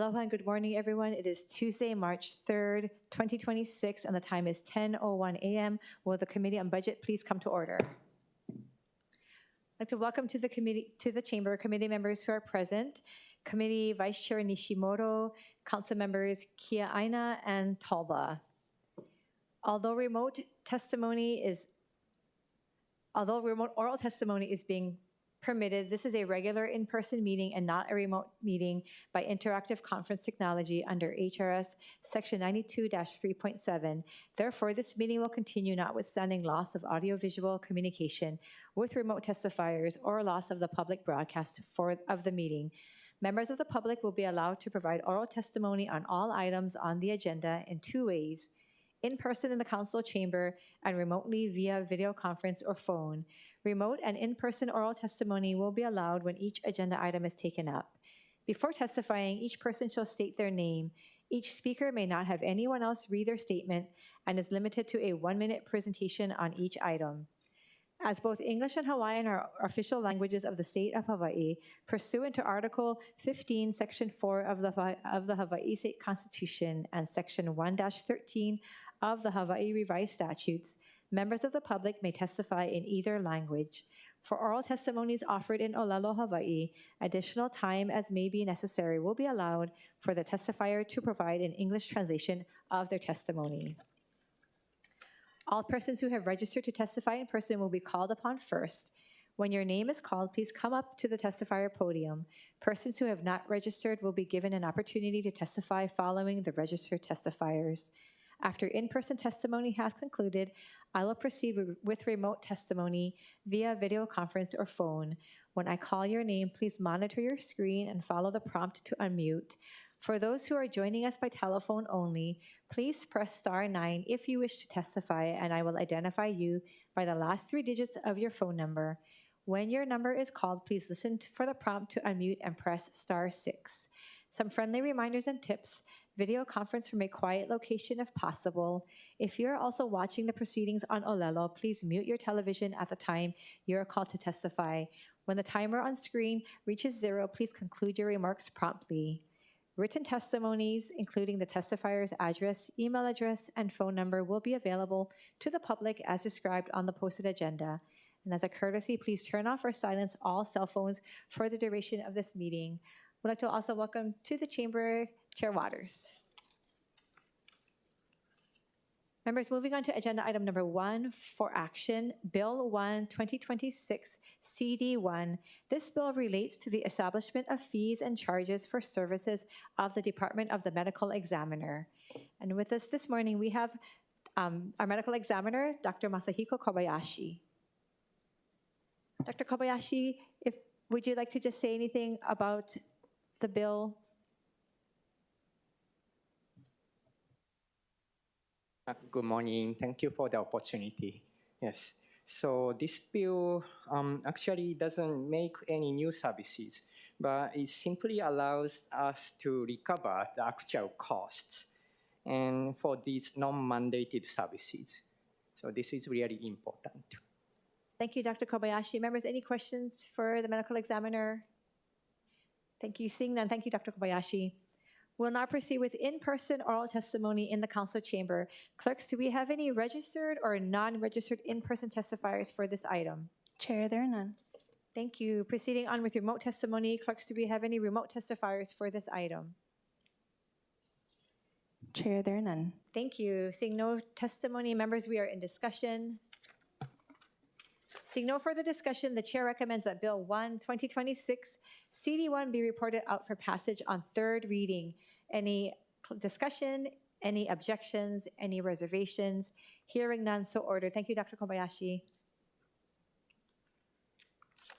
Aloha and good morning, everyone. It is Tuesday, March 3rd, 2026, and the time is 10:01 a.m. Will the Committee on Budget please come to order? I'd like to welcome to the Chamber committee members who are present, Committee Vice Chair Nishimoto, Council members Kia Aina and Talba. Although remote oral testimony is being permitted, this is a regular in-person meeting and not a remote meeting by interactive conference technology under HRS Section 92-3.7. Therefore, this meeting will continue notwithstanding loss of audiovisual communication with remote testifiers or loss of the public broadcast of the meeting. Members of the public will be allowed to provide oral testimony on all items on the agenda in two ways: in person in the council chamber and remotely via video conference or phone. Remote and in-person oral testimony will be allowed when each agenda item is taken up. Before testifying, each person shall state their name. Each speaker may not have anyone else read their statement and is limited to a 1-minute presentation on each item. As both English and Hawaiian are official languages of the state of Hawaii, pursuant to Article 15, Section 4 of the Hawaii State Constitution and Section 1-13 of the Hawaii Revised Statutes, members of the public may testify in either language. For oral testimonies offered in Olelo, Hawaii, additional time as may be necessary will be allowed for the testifier to provide an English translation of their testimony. All persons who have registered to testify in person will be called upon first. When your name is called, please come up to the testifier podium. Persons who have not registered will be given an opportunity to testify following the registered testifiers. After in-person testimony has concluded, I will proceed with remote testimony via video conference or phone. When I call your name, please monitor your screen and follow the prompt to unmute. For those who are joining us by telephone only, please press *9 if you wish to testify, and I will identify you by the last 3 digits of your phone number. When your number is called, please listen for the prompt to unmute and press *6. Some friendly reminders and tips: video conference from a quiet location if possible. If you're also watching the proceedings on Olelo, please mute your television at the time you're called to testify. When the timer on screen reaches 0, please conclude your remarks promptly. Written testimonies, including the testifier's address, email address, and phone number, will be available to the public as described on the posted agenda. And as a courtesy, please turn off or silence all cell phones for the duration of this meeting. We'd like to also welcome to the chamber Chair Waters. Members, moving on to agenda item number 1 for action, Bill 1, 2026, CD1. This bill relates to the establishment of fees and charges for services of the Department of the Medical Examiner. And with us this morning, we have our medical examiner, Dr. Masahiko Kobayashi. Dr. Kobayashi, would you like to just say anything about the bill? Good morning. Thank you for the opportunity. Yes. So this bill actually doesn't make any new services, but it simply allows us to recover the actual costs and for these non-mandated services. So this is really important. Thank you, Dr. Kobayashi. Members, any questions for the medical examiner? Thank you. Seeing none, thank you, Dr. Kobayashi. We'll now proceed with in-person oral testimony in the council chamber. Clerks, do we have any registered or non-registered in-person testifiers for this item? Chair, there are none. Thank you. Proceeding on with remote testimony. Clerks, do we have any remote testifiers for this item? Chair, there are none. Thank you. Seeing no testimony, members, we are in discussion. Seeing no further discussion, the chair recommends that Bill 1, 2026, CD1 be reported out for passage on 3rd reading. Any discussion, any objections, any reservations? Hearing none, so ordered. Thank you, Dr. Kobayashi.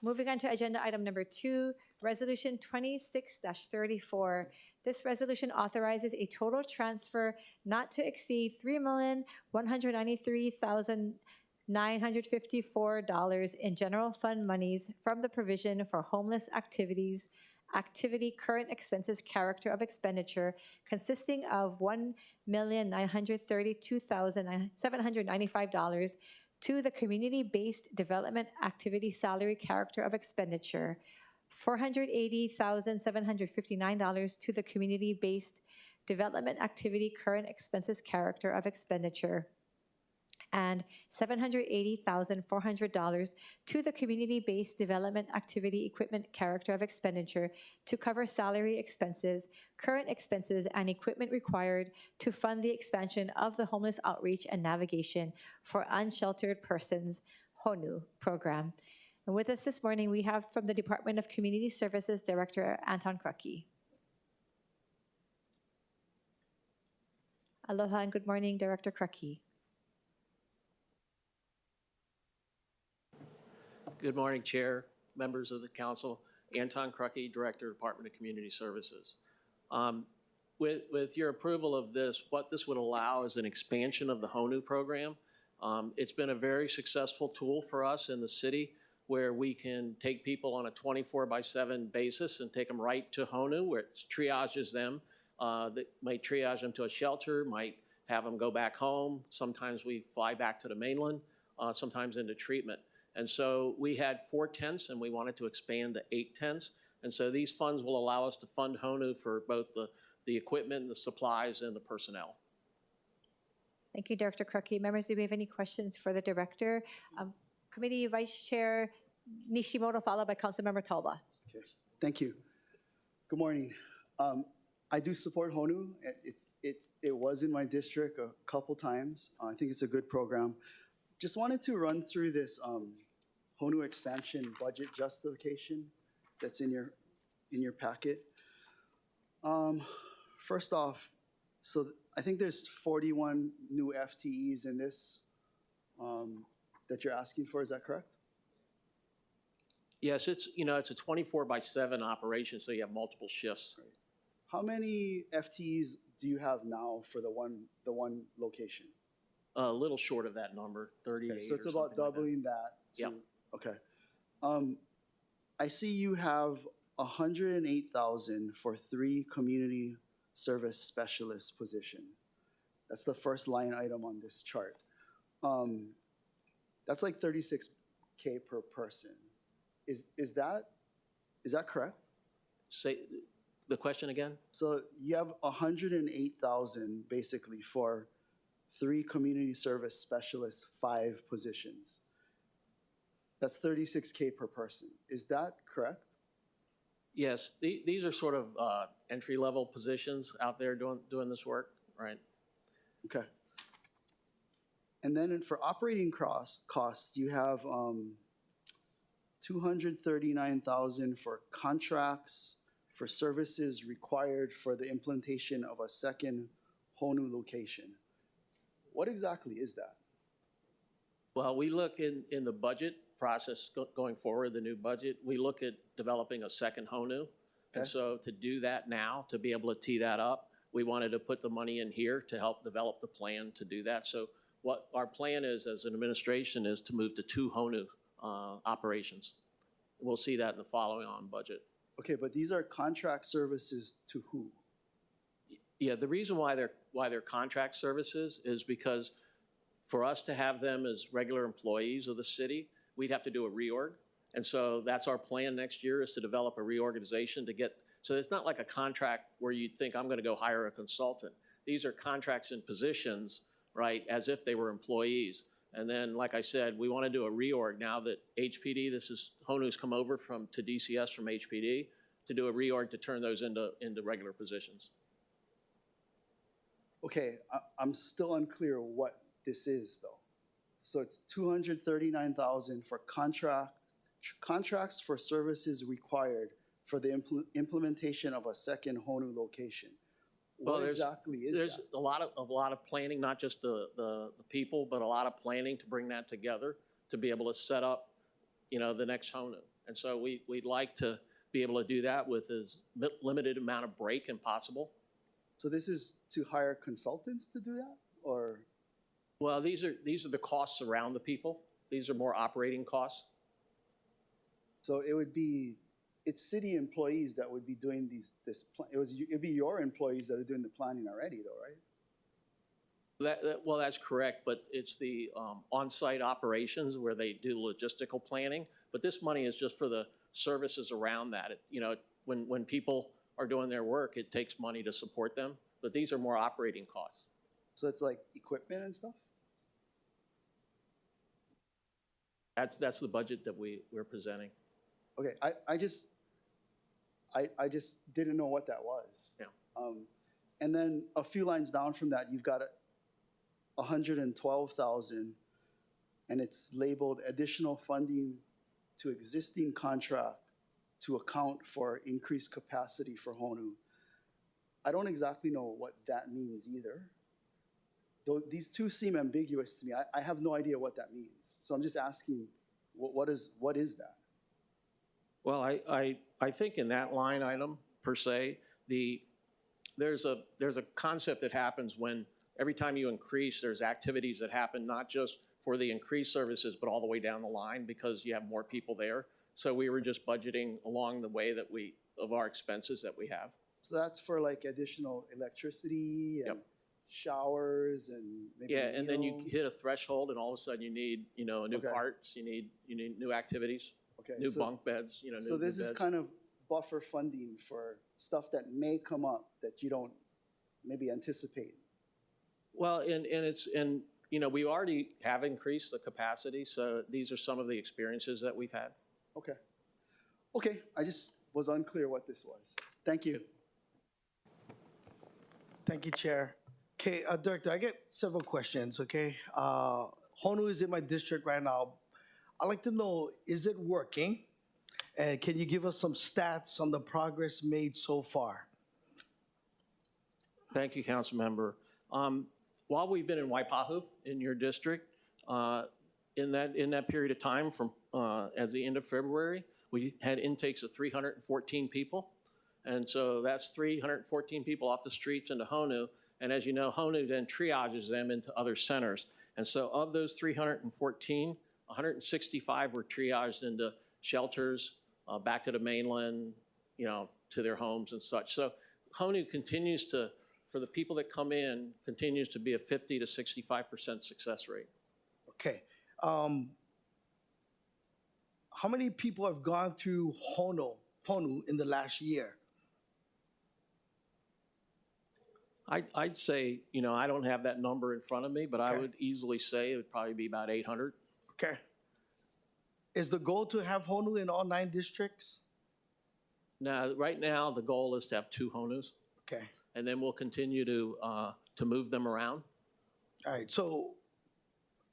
Moving on to agenda item number 2, Resolution 26-34. This resolution authorizes a total transfer not to exceed $3,193,954 in general fund monies from the provision for homeless activity current expenses character of expenditure, consisting of $1,932,795 to the community-based development activity salary character of expenditure, $480,759 to the Community-Based Development Activity Current Expenses Character of Expenditure, and $780,400 to the Community-Based Development Activity Equipment Character of Expenditure to cover salary expenses, current expenses, and equipment required to fund the expansion of the Homeless Outreach and Navigation for Unsheltered Persons HONU program. And with us this morning, we have from the Department of Community Services Director Anton Krucky. Aloha and good morning, Director Krucky. Good morning, Chair, members of the Council. Anton Krucky, Director, Department of Community Services. With your approval of this, what this would allow is an expansion of the HONU program. It's been a very successful tool for us in the city where we can take people on a 24/7 basis and take them right to HONU, where it triages them. That might triage them to a shelter, might have them go back home. Sometimes we fly back to the mainland, sometimes into treatment. And so we had 4 tents and we wanted to expand to 8 tents. And so these funds will allow us to fund HONU for both the equipment, the supplies, and the personnel. Thank you, Director Krucky. Members, do we have any questions for the Director? Committee Vice Chair Nishimoto, followed by Councilmember Talba. Okay. Thank you. Good morning. I do support HONU. It was in my district a couple times. I think it's a good program. Just wanted to run through this HONU expansion budget justification that's in your packet. First off, so I think there's 41 new FTEs in this that you're asking for. Is that correct? Yes, it's a 24/7 operation, so you have multiple shifts. Right. How many FTEs do you have now for the one location? A little short of that number, 38. Okay, so it's or about something like doubling that. Yep. Okay. I see you have 108,000 for 3 community service specialist position. That's the first line item on this chart. That's like $36K per person. Is that correct? Say the question again? So you have 108,000 basically for 3 community service specialists, 5 positions. That's $36K per person. Is that correct? Yes, these are sort of entry-level positions out there doing this work, right? Okay. And then for operating costs, you have $239,000 for contracts for services required for the implementation of a second HONU location. What exactly is that? Well, we look in the budget process going forward, the new budget, we look at developing a second HONU. Okay. And so to do that now, to be able to tee that up, we wanted to put the money in here to help develop the plan to do that. So what our plan is as an administration is to move to 2 HONU operations. We'll see that in the following on budget. Okay, but these are contract services to who? Yeah, the reason why they're contract services is because for us to have them as regular employees of the city, we'd have to do a reorg. And so that's our plan next year, is to develop a reorganization to get, so it's not like a contract where you'd think I'm gonna go hire a consultant. These are contracts and positions, right, as if they were employees. And then, like I said, we wanna do a reorg now that HPD, HONU's come over to DCS from HPD, to do a reorg to turn those into regular positions. Okay, I'm still unclear what this is though. So it's $239,000 for contracts for services required for the implementation of a second HONU location. What exactly is that? There's a lot of planning, not just the people, but a lot of planning to bring that together to be able to set up, the next HONU. And so we'd like to be able to do that with as limited amount of break as possible. So this is to hire consultants to do that, or? Well, these are the costs around the people. These are more operating costs. So it'd be city employees that would be doing it'd be your employees that are doing the planning already though, right? Well, that's correct, but it's the on-site operations where they do logistical planning. But this money is just for the services around that. When people are doing their work, it takes money to support them, but these are more operating costs. So it's like equipment and stuff? That's the budget that we're presenting. Okay, I just didn't know what that was. Yeah. And then a few lines down from that, you've got 112,000, and it's labeled additional funding to existing contract to account for increased capacity for HONU. I don't exactly know what that means either. Though these two seem ambiguous to me. I have no idea what that means. So I'm just asking, what is that? Well, I think in that line item per se, there's a concept that happens when every time you increase, there's activities that happen not just for the increased services, but all the way down the line because you have more people there. So we were just budgeting along the way of our expenses that we have. So that's for like additional electricity and Yep. showers and maybe Yeah, and then you meals? hit a threshold, and all of a sudden you need, new Okay. parts, you need new activities, Okay, new so- bunk beds, new So this is beds. kind of buffer funding for stuff that may come up that you don't maybe anticipate. Well, we already have increased the capacity, so these are some of the experiences that we've had. Okay. Okay, I just was unclear what this was. Thank you. Thank you, Chair. Okay, Director, I get several questions, okay? HONU is in my district right now. I'd like to know, is it working? And can you give us some stats on the progress made so far? Thank you, Council Member. While we've been in Waipahu in your district, in that period of time from at the end of February, we had intakes of 314 people. And so that's 314 people off the streets into HONU. And as you know, HONU then triages them into other centers. And so of those 314, 165 were triaged into shelters, back to the mainland, to their homes and such. So HONU continues to, for the people that come in, continues to be a 50 to 65% success rate. Okay. How many people have gone through HONU in the last year? I'd say, I don't have that number in front of me, but I Okay. would easily say it would probably be about 800. Okay. Is the goal to have HONU in all 9 districts? Now, right now, the goal is to have 2 HONUs, Okay. and then we'll continue to move them around. All right, so,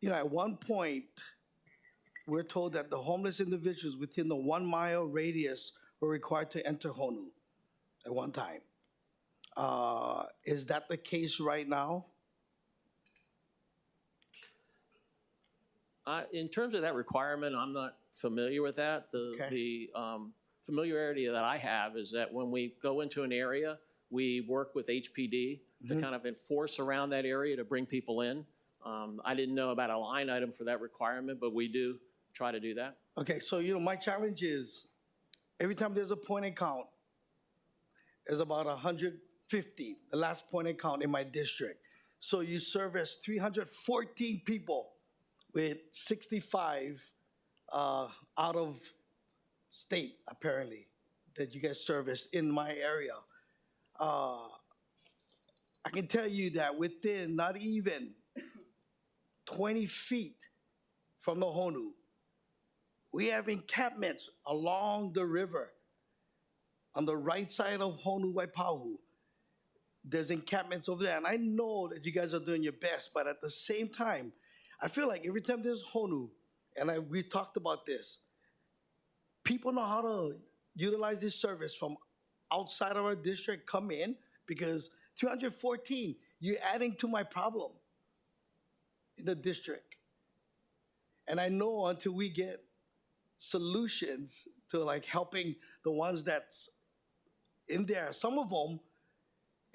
at one point, we're told that the homeless individuals within the 1-mile radius were required to enter HONU at one time. Is that the case right now? In terms of that requirement, I'm not familiar with that. The familiarity that I have is that when we go into an area, we work with HPD to kind of enforce around that area to bring people in. I didn't know about a line item for that requirement, but we do try to do that. Okay, so, my challenge is, every time there's a point and count, there's about 150, the last point and count in my district. So you service 314 people with 65 out of state, apparently, that you guys service in my area. I can tell you that within not even 20 feet from the HONU, we have encampments along the river. On the right side of HONU Waipahu, there's encampments over there. And I know that you guys are doing your best, but at the same time, I feel like every time there's HONU, and we talked about this, people know how to utilize this service from outside of our district, come in, because 314, you're adding to my problem in the district. And I know until we get solutions to like helping the ones that's in there, some of them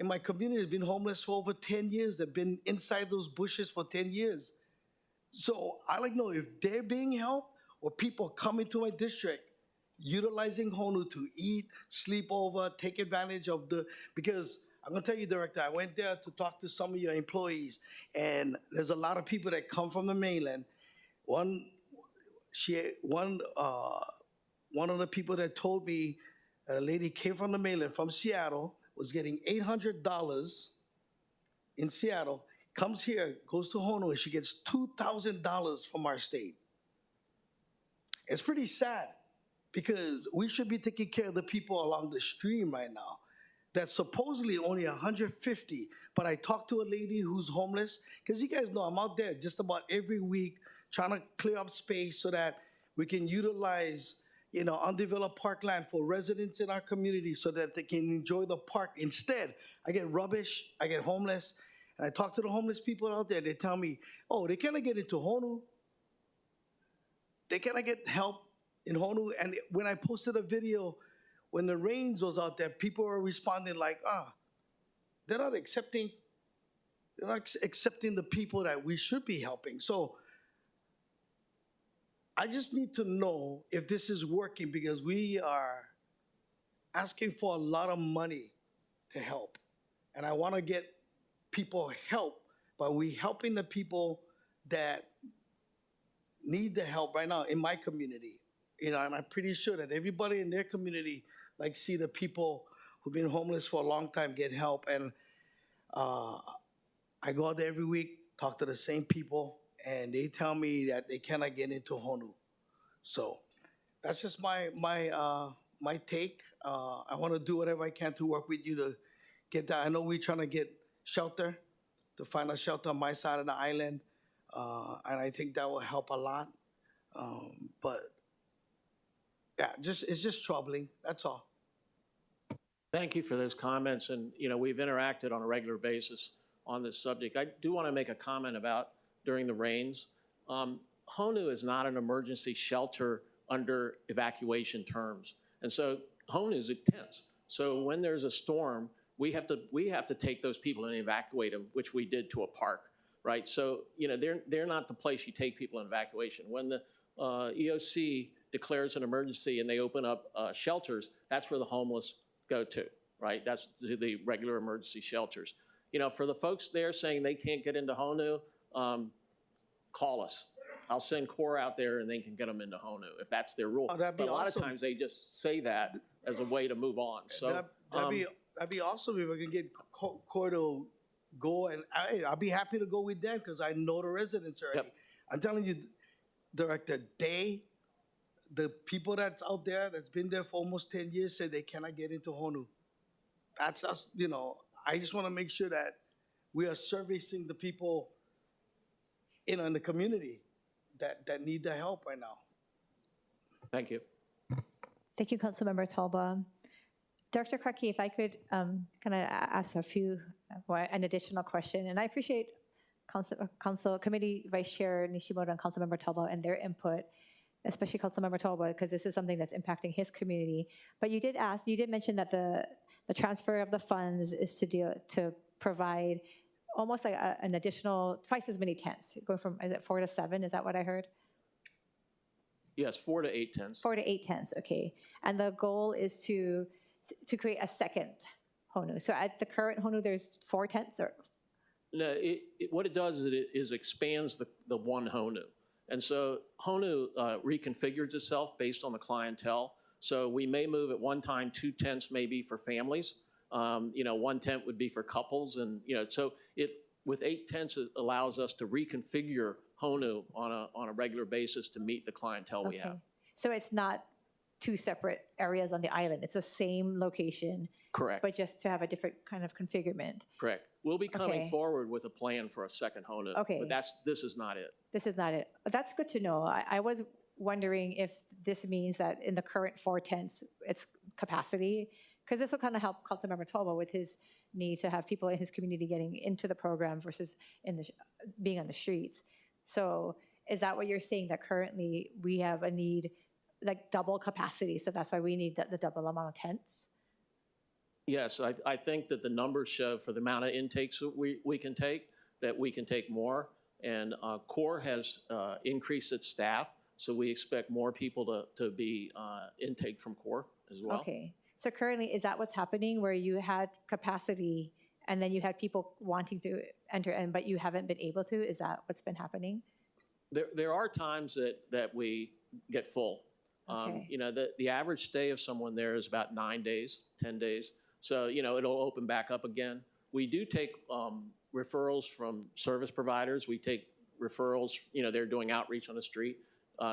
in my community have been homeless for over 10 years. They've been inside those bushes for 10 years. So I like to know if they're being helped or people coming to my district utilizing HONU to eat, sleep over, take advantage of because I'm gonna tell you, Director, I went there to talk to some of your employees, and there's a lot of people that come from the mainland. One one of the people that told me a lady came from the mainland from Seattle, was getting $800 in Seattle, comes here, goes to Honolulu, and she gets $2,000 from our state. It's pretty sad because we should be taking care of the people along the stream right now. That's supposedly only 150, but I talked to a lady who's homeless, because you guys know I'm out there just about every week trying to clear up space so that we can utilize, undeveloped parkland for residents in our community so that they can enjoy the park. Instead, I get rubbish, I get homeless, and I talk to the homeless people out there. They tell me, oh, they cannot get into Honolulu. They cannot get help in Honolulu. And when I posted a video, when the rains was out there, people were responding like, they're not accepting the people that we should be helping. So I just need to know if this is working, because we are asking for a lot of money to help. And I want to get people help, but we helping the people that need the help right now in my community. And I'm pretty sure that everybody in their community see the people who've been homeless for a long time get help. And I go out there every week, talk to the same people, and they tell me that they cannot get into Honolulu. So that's just my take. I want to do whatever I can to work with you to get that. I know we're trying to get shelter, to find a shelter on my side of the island, and I think that will help a lot. But yeah, it's just troubling. That's all. Thank you for those comments, and we've interacted on a regular basis on this subject. I do want to make a comment about during the rains. Honolulu is not an emergency shelter under evacuation terms, and so Honolulu is tense. So when there's a storm, we have to take those people and evacuate them, which we did to a park, right? So they're not the place you take people in evacuation. When the EOC declares an emergency and they open up shelters, that's where the homeless go to, right? That's the regular emergency shelters. For the folks there saying they can't get into Honolulu, call us. I'll send Core out there and they can get them into Honolulu if that's their rule. Oh, that'd be but a lot awesome. of times they just say that as a way to move on. So That'd be awesome if I can get Core to go, and I'll be happy to go with them because I know the residents already. Yep. I'm telling you, Director, the people that's out there that's been there for almost 10 years said they cannot get into Honolulu. That's I just want to make sure that we are servicing the people in the community that need the help right now. thank you. Thank you, Councilmember Talba. Director Kraki, if I could kind of ask an additional question, and I appreciate Council Committee Vice Chair Nishimoto and Councilmember Talba and their input, especially Councilmember Talba, because this is something that's impacting his community. But you did mention that the transfer of the funds is to provide almost like an additional twice as many tents, going from, is it 4 to 7? Is that what I heard? Yes, 4 to 8 tents. 4 to 8 tents, okay. And the goal is to create a second Honolulu. So at the current Honolulu, there's 4 tents, or? No, what it does is it expands the one Honolulu. And so Honolulu reconfigures itself based on the clientele. So we may move at one time 2 tents maybe for families. 1 tent would be for couples. And, so with 8 tents, it allows us to reconfigure Honolulu on a regular basis to meet the clientele we have. So it's not 2 separate areas on the island. It's the same location. Correct. But just to have a different kind of configurement. Correct. We'll be coming Okay. forward with a plan for a second Honolulu. Okay. But this is not it. This is not it. That's good to know. I was wondering if this means that in the current 4 tents, it's capacity, because this will kind of help Councilmember Talba with his need to have people in his community getting into the program versus being on the streets. So is that what you're saying, that currently we have a need, like double capacity, so that's why we need the double amount of tents? Yes, I think that the numbers show for the amount of intakes that we can take, that we can take more. And CORE has increased its staff, so we expect more people to be intake from CORE as well. Okay. So currently, is that what's happening, where you had capacity and then you had people wanting to enter in, but you haven't been able to? Is that what's been happening? There are times that we get full. Okay. You know, the average stay of someone there is about 9 days, 10 days. So, you know, it'll open back up again. We do take referrals from service providers. We take referrals, you know, they're doing outreach on the street,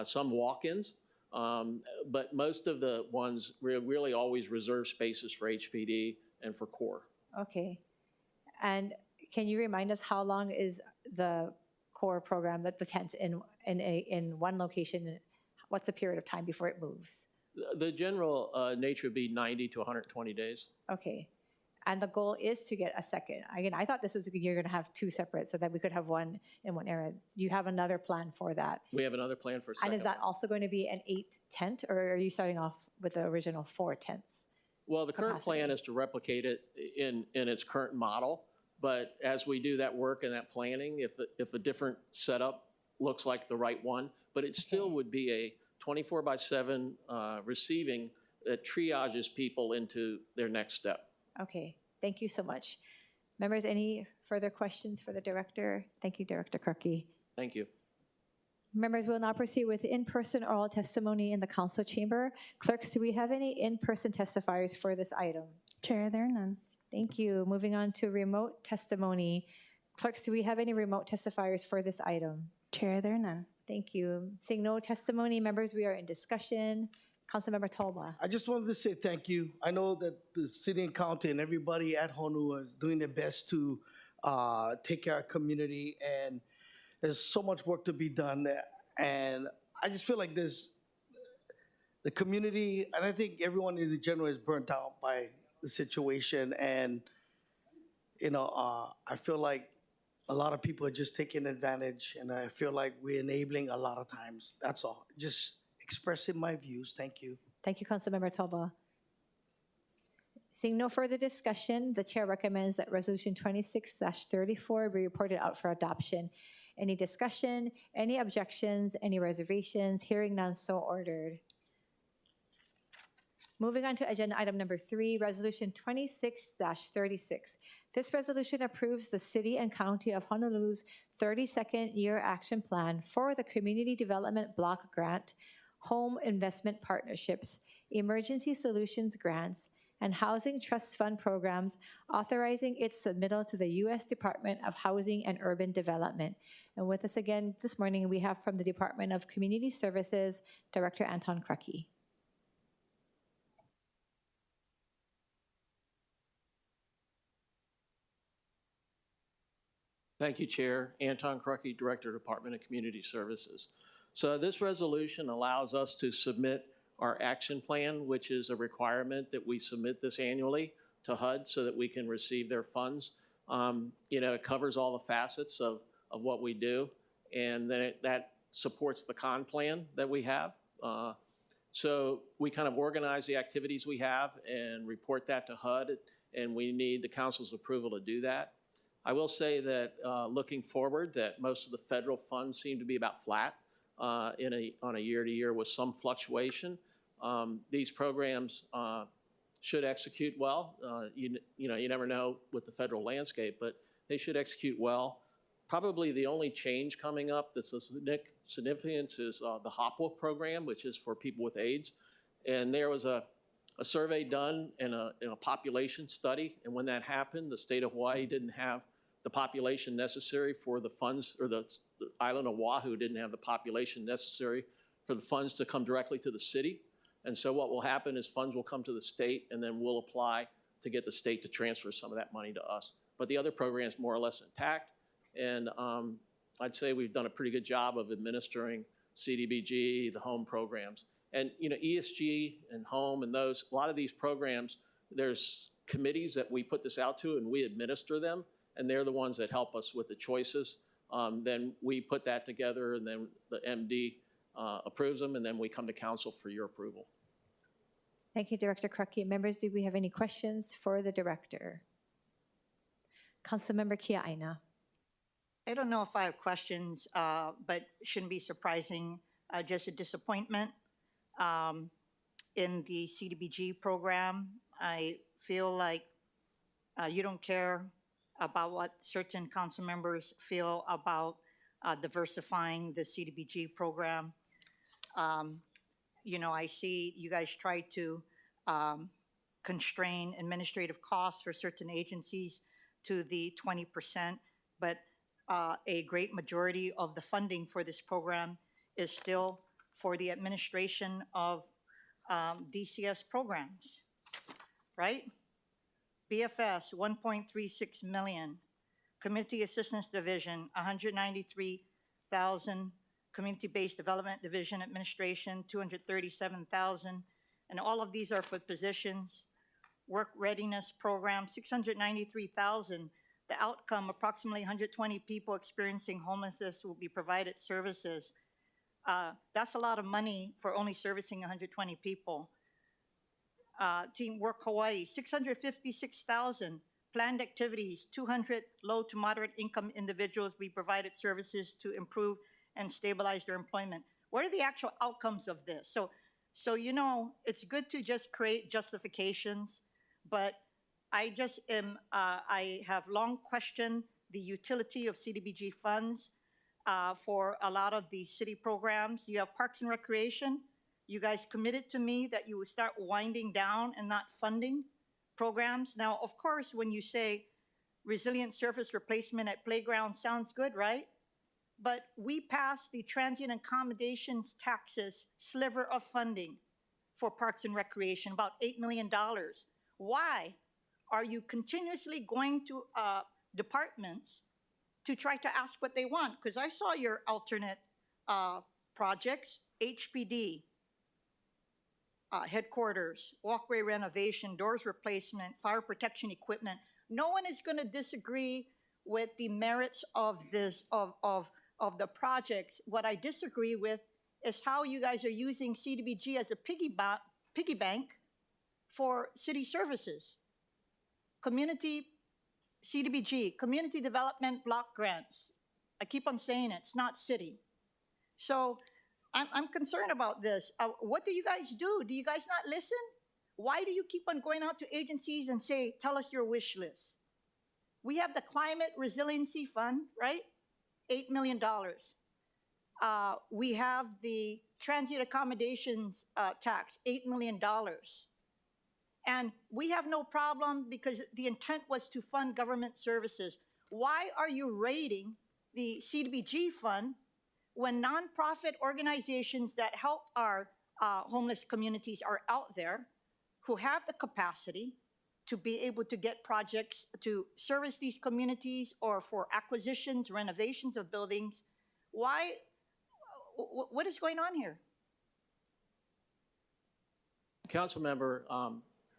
some walk-ins. But most of the ones really always reserve spaces for HPD and for core. Okay. And can you remind us how long is the core program, that the tents in one location? What's the period of time before it moves? The general nature would be 90 to 120 days. Okay. And the goal is to get a second. Again, I thought this was, you're going to have two separate so that we could have one in one area. Do you have another plan for that? We have another plan for a second. And is that also going to be an 8 tent, or are you starting off with the original 4 tents? Well, the current plan capacity? is to replicate it in its current model. But as we do that work and that planning, if a different setup looks like the right one, but it still would be a 24/7 receiving that triages people into their next step. Okay, thank you so much. Members, any further questions for the director? Thank you, Director Krupke. Thank you. Members, we'll now proceed with in-person oral testimony in the council chamber. Clerks, do we have any in-person testifiers for this item? Chair, there are none. Thank you. Moving on to remote testimony. Clerks, do we have any remote testifiers for this item? Chair, there are none. Thank you. Seeing no testimony, members, we are in discussion. Councilmember Tolba. I just wanted to say thank you. I know that the city and county and everybody at Honolulu is doing their best to take care of our community, and there's so much work to be done. And I just feel like the community, and I think everyone in general is burnt out by the situation. And, you know, I feel like a lot of people are just taking advantage, and I feel like we're enabling a lot of times. That's all. Just expressing my views. Thank you. Thank you, Councilmember Tolba. Seeing no further discussion, the chair recommends that Resolution 26-34 be reported out for adoption. Any discussion, any objections, any reservations? Hearing none, so ordered. Moving on to agenda item number 3, Resolution 26-36. This resolution approves the City and County of Honolulu's 32nd Year Action Plan for the Community Development Block Grant, Home Investment Partnerships, Emergency Solutions Grants, and Housing Trust Fund programs, authorizing its submittal to the U.S. Department of Housing and Urban Development. And with us again this morning, we have from the Department of Community Services, Director Anton Krupke. Thank you, Chair. Anton Krupke, Director, Department of Community Services. So this resolution allows us to submit our action plan, which is a requirement that we submit this annually to HUD so that we can receive their funds. You know, it covers all the facets of what we do, and then that supports the con plan that we have. So we kind of organize the activities we have and report that to HUD, and we need the council's approval to do that. I will say that looking forward, that most of the federal funds seem to be about flat on a year-to-year with some fluctuation. These programs should execute well. You know, you never know with the federal landscape, but they should execute well. Probably the only change coming up that's significant is the HOPWA program, which is for people with AIDS. And there was a survey done in a population study, and when that happened, the state of Hawaii didn't have the population necessary for the funds, or the island of Oahu didn't have the population necessary for the funds to come directly to the city. And so what will happen is funds will come to the state, and then we'll apply to get the state to transfer some of that money to us. But the other program is more or less intact, and I'd say we've done a pretty good job of administering CDBG, the home programs. And you know, ESG and home and those, a lot of these programs, there's committees that we put this out to and we administer them, and they're the ones that help us with the choices. Then we put that together, and then the MD approves them, and then we come to council for your approval. Thank you, Director Krupke. Members, do we have any questions for the director? Councilmember Kia'aina. I don't know if I have questions, but shouldn't be surprising. Just a disappointment in the CDBG program. I feel like you don't care about what certain council members feel about diversifying the CDBG program. you know, I see you guys try to constrain administrative costs for certain agencies to the 20%, but a great majority of the funding for this program is still for the administration of DCS programs, right? BFS, 1.36 million. Community Assistance Division, 193,000. Community-Based Development Division Administration, 237,000. And all of these are for positions. Work Readiness Program, 693,000. The outcome, approximately 120 people experiencing homelessness will be provided services. That's a lot of money for only servicing 120 people. Teamwork Hawaii, 656,000. Planned activities, 200 low to moderate income individuals be provided services to improve and stabilize their employment. What are the actual outcomes of this? So you know, it's good to just create justifications, but I just am, I have long questioned the utility of CDBG funds for a lot of these city programs. You have Parks and Recreation. You guys committed to me that you would start winding down and not funding programs. Now, of course, when you say resilient surface replacement at playgrounds, sounds good, right? But we passed the transient accommodations taxes sliver of funding for Parks and Recreation, about $8 million. Why are you continuously going to departments to try to ask what they want? Because I saw your alternate projects, HPD, headquarters, walkway renovation, doors replacement, fire protection equipment. No one is going to disagree with the merits of this, of the projects. What I disagree with is how you guys are using CDBG as a piggy bank for city services. Community, CDBG, Community Development Block Grants. I keep on saying it, it's not city. So I'm concerned about this. What do you guys do? Do you guys not listen? Why do you keep on going out to agencies and say, tell us your wish list? We have the Climate Resiliency Fund, right? $8 million. We have the Transient Accommodations Tax, $8 million. And we have no problem because the intent was to fund government services. Why are you raiding the CDBG fund when nonprofit organizations that help our homeless communities are out there who have the capacity to be able to get projects to service these communities or for acquisitions, renovations of buildings? Why, what is going on here? Council member,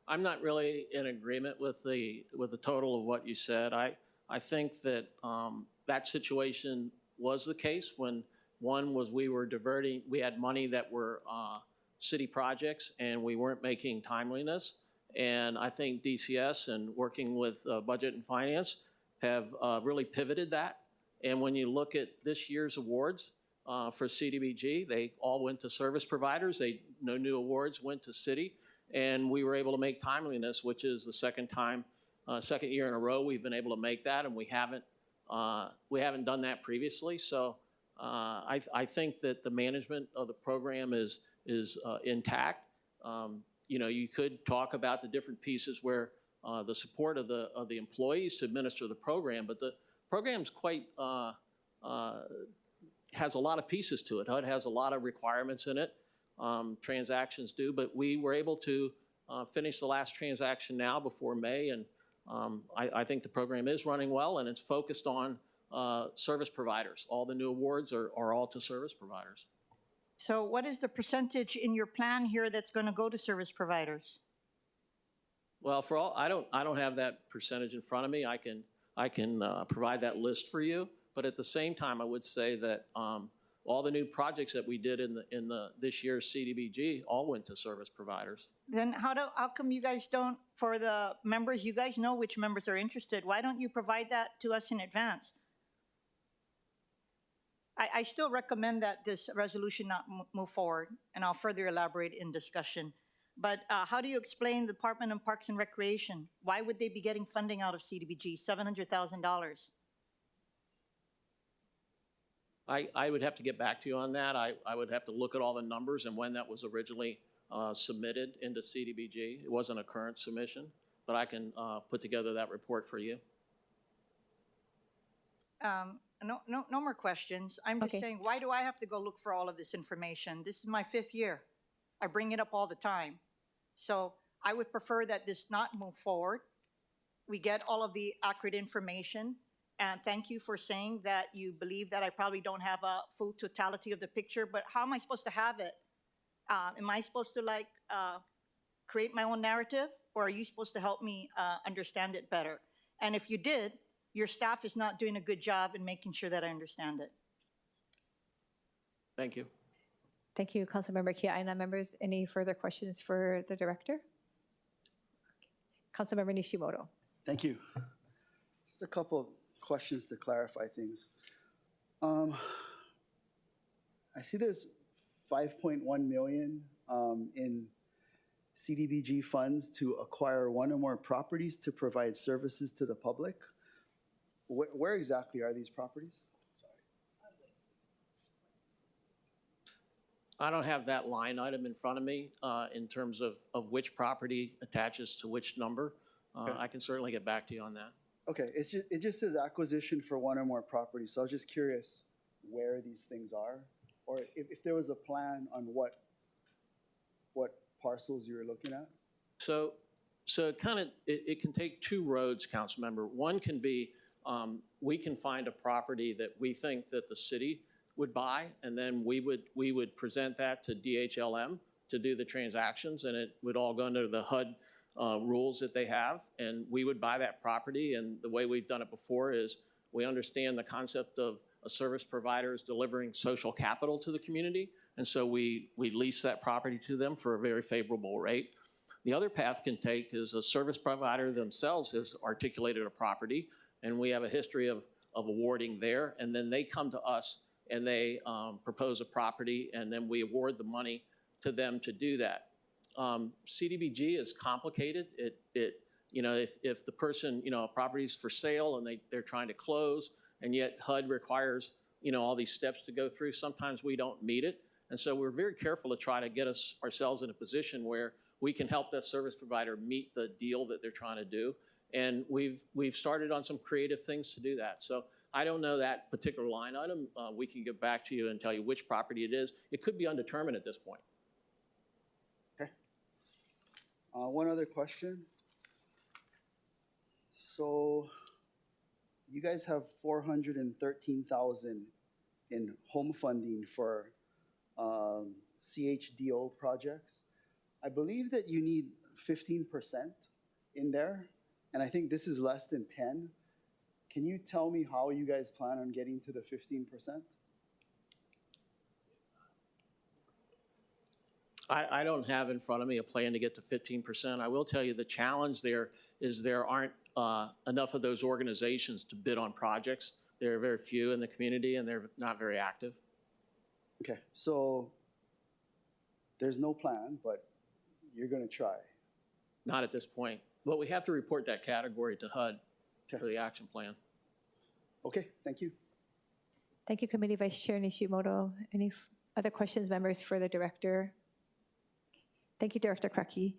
I'm not really in agreement with the total of what you said. I think that that situation was the case when one was we were diverting, we had money that were city projects and we weren't making timeliness. And I think DCS and working with Budget and Finance have really pivoted that. And when you look at this year's awards for CDBG, they all went to service providers. No new awards went to city. And we were able to make timeliness, which is the second year in a row we've been able to make that, and we haven't done that previously. So I think that the management of the program is intact. You know, you could talk about the different pieces where the support of the employees to administer the program, but the program's quite has a lot of pieces to it. HUD has a lot of requirements in it. Transactions do, but we were able to finish the last transaction now before May, and I think the program is running well, and it's focused on service providers. All the new awards are all to service providers. So what is the percentage in your plan here that's going to go to service providers? Well, I don't have that percentage in front of me. I can provide that list for you, but at the same time, I would say that all the new projects that we did in this year's CDBG all went to service providers. Then how come you guys don't, for the members, you guys know which members are interested. Why don't you provide that to us in advance? I still recommend that this resolution not move forward, and I'll further elaborate in discussion. But how do you explain the Department of Parks and Recreation? Why would they be getting funding out of CDBG, $700,000? I would have to get back to you on that. I would have to look at all the numbers and when that was originally submitted into CDBG. It wasn't a current submission, but I can put together that report for you. No more questions. I'm just Okay. saying, why do I have to go look for all of this information? This is my 5th year. I bring it up all the time. So I would prefer that this not move forward. We get all of the accurate information. And thank you for saying that you believe that I probably don't have a full totality of the picture, but how am I supposed to have it? Am I supposed to create my own narrative, or are you supposed to help me understand it better? And if you did, your staff is not doing a good job in making sure that I understand it. Thank you. Thank you, Councilmember Kiaina. Members, any further questions for the director? Councilmember Nishimoto. Thank you. Just a couple of questions to clarify things. I see there's 5.1 million in CDBG funds to acquire one or more properties to provide services to the public. Where exactly are these properties? I don't have that line item in front of me in terms of which property attaches to which number. Okay. I can certainly get back to you on that. Okay, it just says acquisition for one or more properties, so I was just curious where these things are, or if there was a plan on what parcels you were looking at? So it can take two roads, council member. One can be, we can find a property that we think that the city would buy, and then we would present that to DHLM to do the transactions, and it would all go under the HUD rules that they have, and we would buy that property. And the way we've done it before is we understand the concept of a service provider is delivering social capital to the community, and so we lease that property to them for a very favorable rate. The other path can take is a service provider themselves has articulated a property, and we have a history of awarding there, and then they come to us and they propose a property, and then we award the money to them to do that. CDBG is complicated. If the person, a property's for sale and they're trying to close, and yet HUD requires, all these steps to go through, sometimes we don't meet it. And so we're very careful to try to get ourselves in a position where we can help that service provider meet the deal that they're trying to do. And we've started on some creative things to do that. So I don't know that particular line item. We can get back to you and tell you which property it is. It could be undetermined at this point. Okay. One other question. So you guys have $413,000 in home funding for CHDO projects. I believe that you need 15% in there, and I think this is less than 10. Can you tell me how you guys plan on getting to the 15%? I don't have in front of me a plan to get to 15%. I will tell you the challenge there is there aren't enough of those organizations to bid on projects. There are very few in the community, and they're not very active. Okay, so there's no plan, but you're going to try. Not at this point. But we have to report that category to HUD for the action plan. Okay, thank you. Thank you, Committee Vice Chair Nishimoto. Any other questions, members, for the director? Thank you, Director Krucky.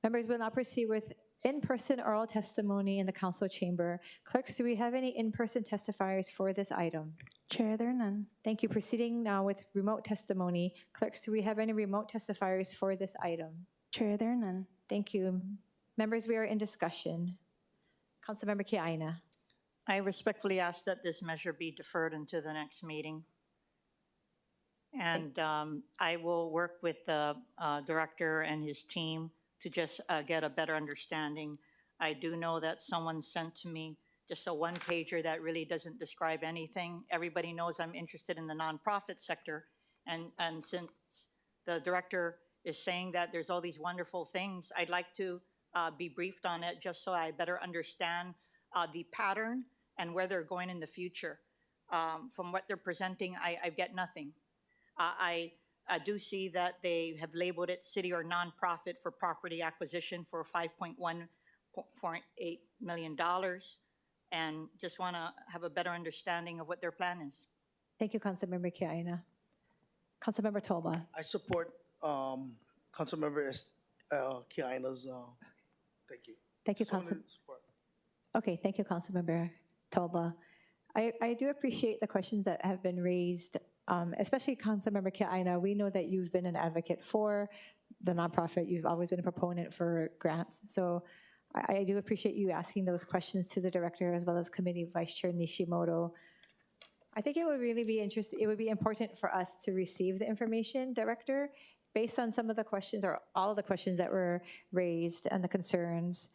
Members, we'll now proceed with in-person oral testimony in the council chamber. Clerks, do we have any in-person testifiers for this item? Chair, there are none. Thank you. Proceeding now with remote testimony. Clerks, do we have any remote testifiers for this item? Chair, there are none. Thank you. Members, we are in discussion. Councilmember Kiaina. I respectfully ask that this measure be deferred into the next meeting. And I will work with the director and his team to just get a better understanding. I do know that someone sent to me just a one-pager that really doesn't describe anything. Everybody knows I'm interested in the nonprofit sector. And since the director is saying that there's all these wonderful things, I'd like to be briefed on it just so I better understand the pattern and where they're going in the future. From what they're presenting, I get nothing. I do see that they have labeled it city or nonprofit for property acquisition for $5.1.8 million. and just want to have a better understanding of what their plan is. Thank you, Councilmember Kiaina. Councilmember Tolba. I support Councilmember Kiana's, thank you. Thank you, Just wanted Council. to support. Okay, thank you, Councilmember Tolba. I do appreciate the questions that have been raised, especially Councilmember Kiaina. We know that you've been an advocate for the nonprofit. You've always been a proponent for grants. So I do appreciate you asking those questions to the director as well as Committee Vice Chair Nishimoto. I think it would really be interesting, it would be important for us to receive the information, Director, based on some of the questions or all of the questions that were raised and the concerns.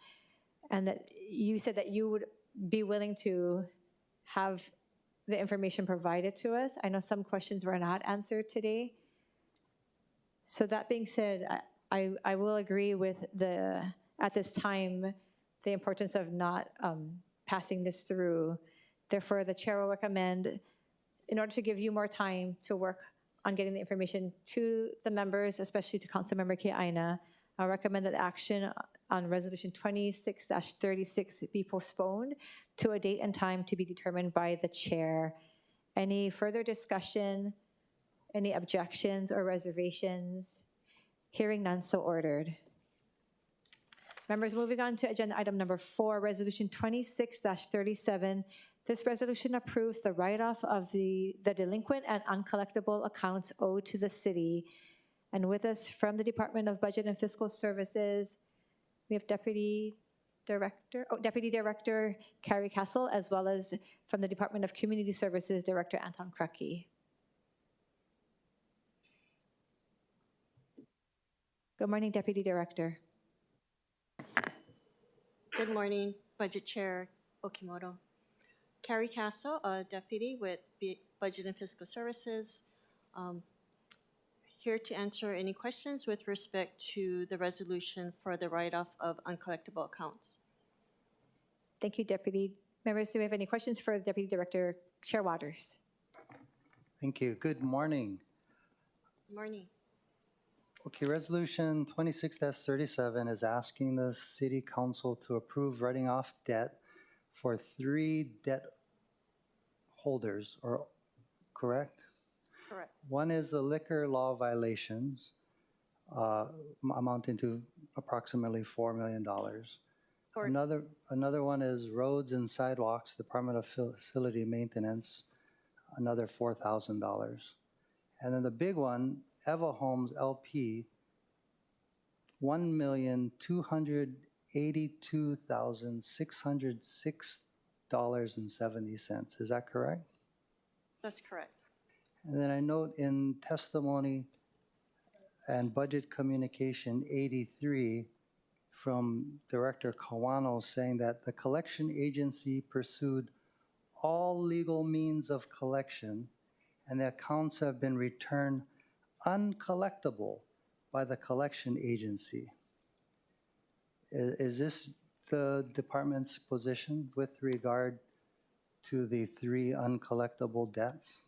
And that you said that you would be willing to have the information provided to us. I know some questions were not answered today. So that being said, I will agree with at this time, the importance of not passing this through. Therefore, the chair will recommend, in order to give you more time to work on getting the information to the members, especially to Councilmember Kiaina, I'll recommend that action on Resolution 26-36 be postponed to a date and time to be determined by the chair. Any further discussion, any objections or reservations? Hearing none, so ordered. Members, moving on to agenda item number 4, Resolution 26-37. This resolution approves the write-off of the delinquent and uncollectible accounts owed to the city. And with us from the Department of Budget and Fiscal Services, we have Deputy Director Carrie Castle, as well as from the Department of Community Services, Director Anton Krucky. Good morning, Deputy Director. Good morning, Budget Chair Okimoto. Carrie Castle, a deputy with Budget and Fiscal Services. Here to answer any questions with respect to the resolution for the write-off of uncollectible accounts. Thank you, Deputy. Members, do we have any questions for Deputy Director Chair Waters? Thank you. Good morning. Good morning. Okay, Resolution 26-37 is asking the City Council to approve writing off debt for 3 debt holders, or correct? Correct. One is the liquor law violations, amounting to approximately $4 million. Another one is roads and sidewalks, Department of Facility Maintenance, another $4,000. And then the big one, Eva Homes LP, $1,282,606.70. Is that correct? That's correct. And then I note in testimony and budget communication 83 from Director Kawano saying that the collection agency pursued all legal means of collection and the accounts have been returned uncollectible by the collection agency. Is this the department's position with regard to the 3 uncollectible debts?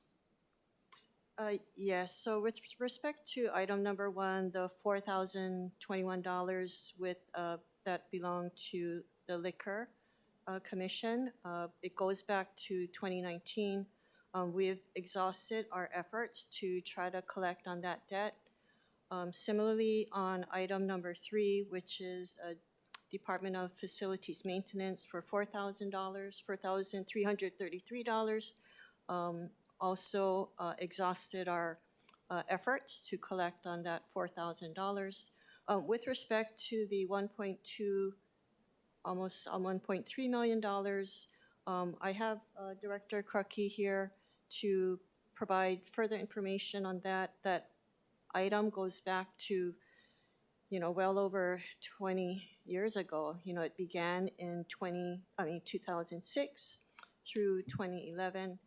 Yes, so with respect to item number 1, the $4,021 with that belong to the Liquor Commission, it goes back to 2019. We've exhausted our efforts to try to collect on that debt. Similarly, on item number 3, which is Department of Facilities Maintenance for $4,000, $4,333, also exhausted our efforts to collect on that $4,000. With respect to the 1.2, almost $1.3 million, I have Director Krucky here to provide further information on that. That item goes back to, well over 20 years ago. It began in 2006 through 2011.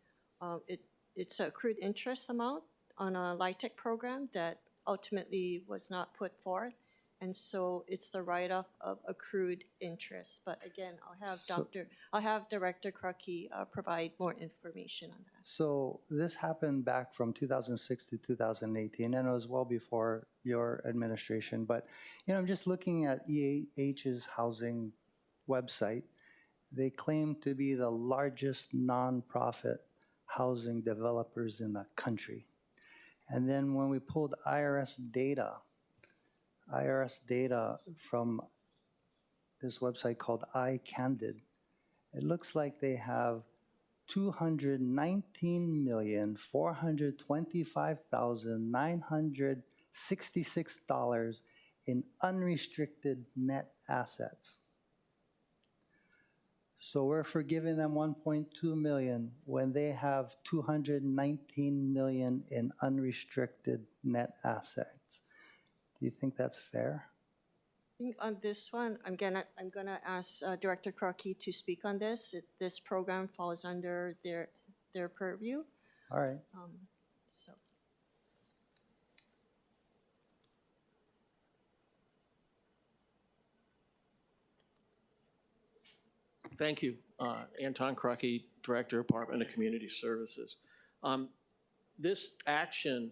It's an accrued interest amount on a LIHTC program that ultimately was not put forth. And so it's the write-off of accrued interest. But again, I'll have Director Krucky provide more information on that. So this happened back from 2006 to 2018, and it was well before your administration. But I'm just looking at EAH's housing website, They claim to be the largest nonprofit housing developers in the country. And then when we pulled IRS data from this website called iCandid, it looks like they have $219,425,966 in unrestricted net assets. So we're forgiving them 1.2 million when they have 219 million in unrestricted net assets. Do you think that's fair? I think on this one, I'm gonna ask Director Crockey to speak on this. This program falls under their purview. All right. So. Thank you. Anton Crockey, Director, Department of Community Services. This action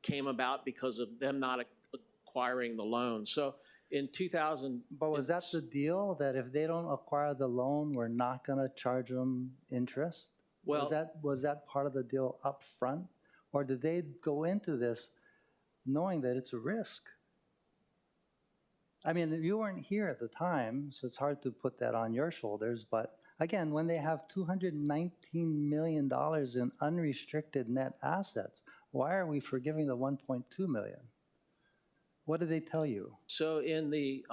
came about because of them not acquiring the loan. So in 2000. But was that the deal, that if they don't acquire the loan, we're not going to charge them interest? Well, was that part of the deal up front? Or did they go into this knowing that it's a risk? I mean, you weren't here at the time, so it's hard to put that on your shoulders. But again, when they have $219 million in unrestricted net assets, why are we forgiving the $1.2 million? What did they tell you? So in the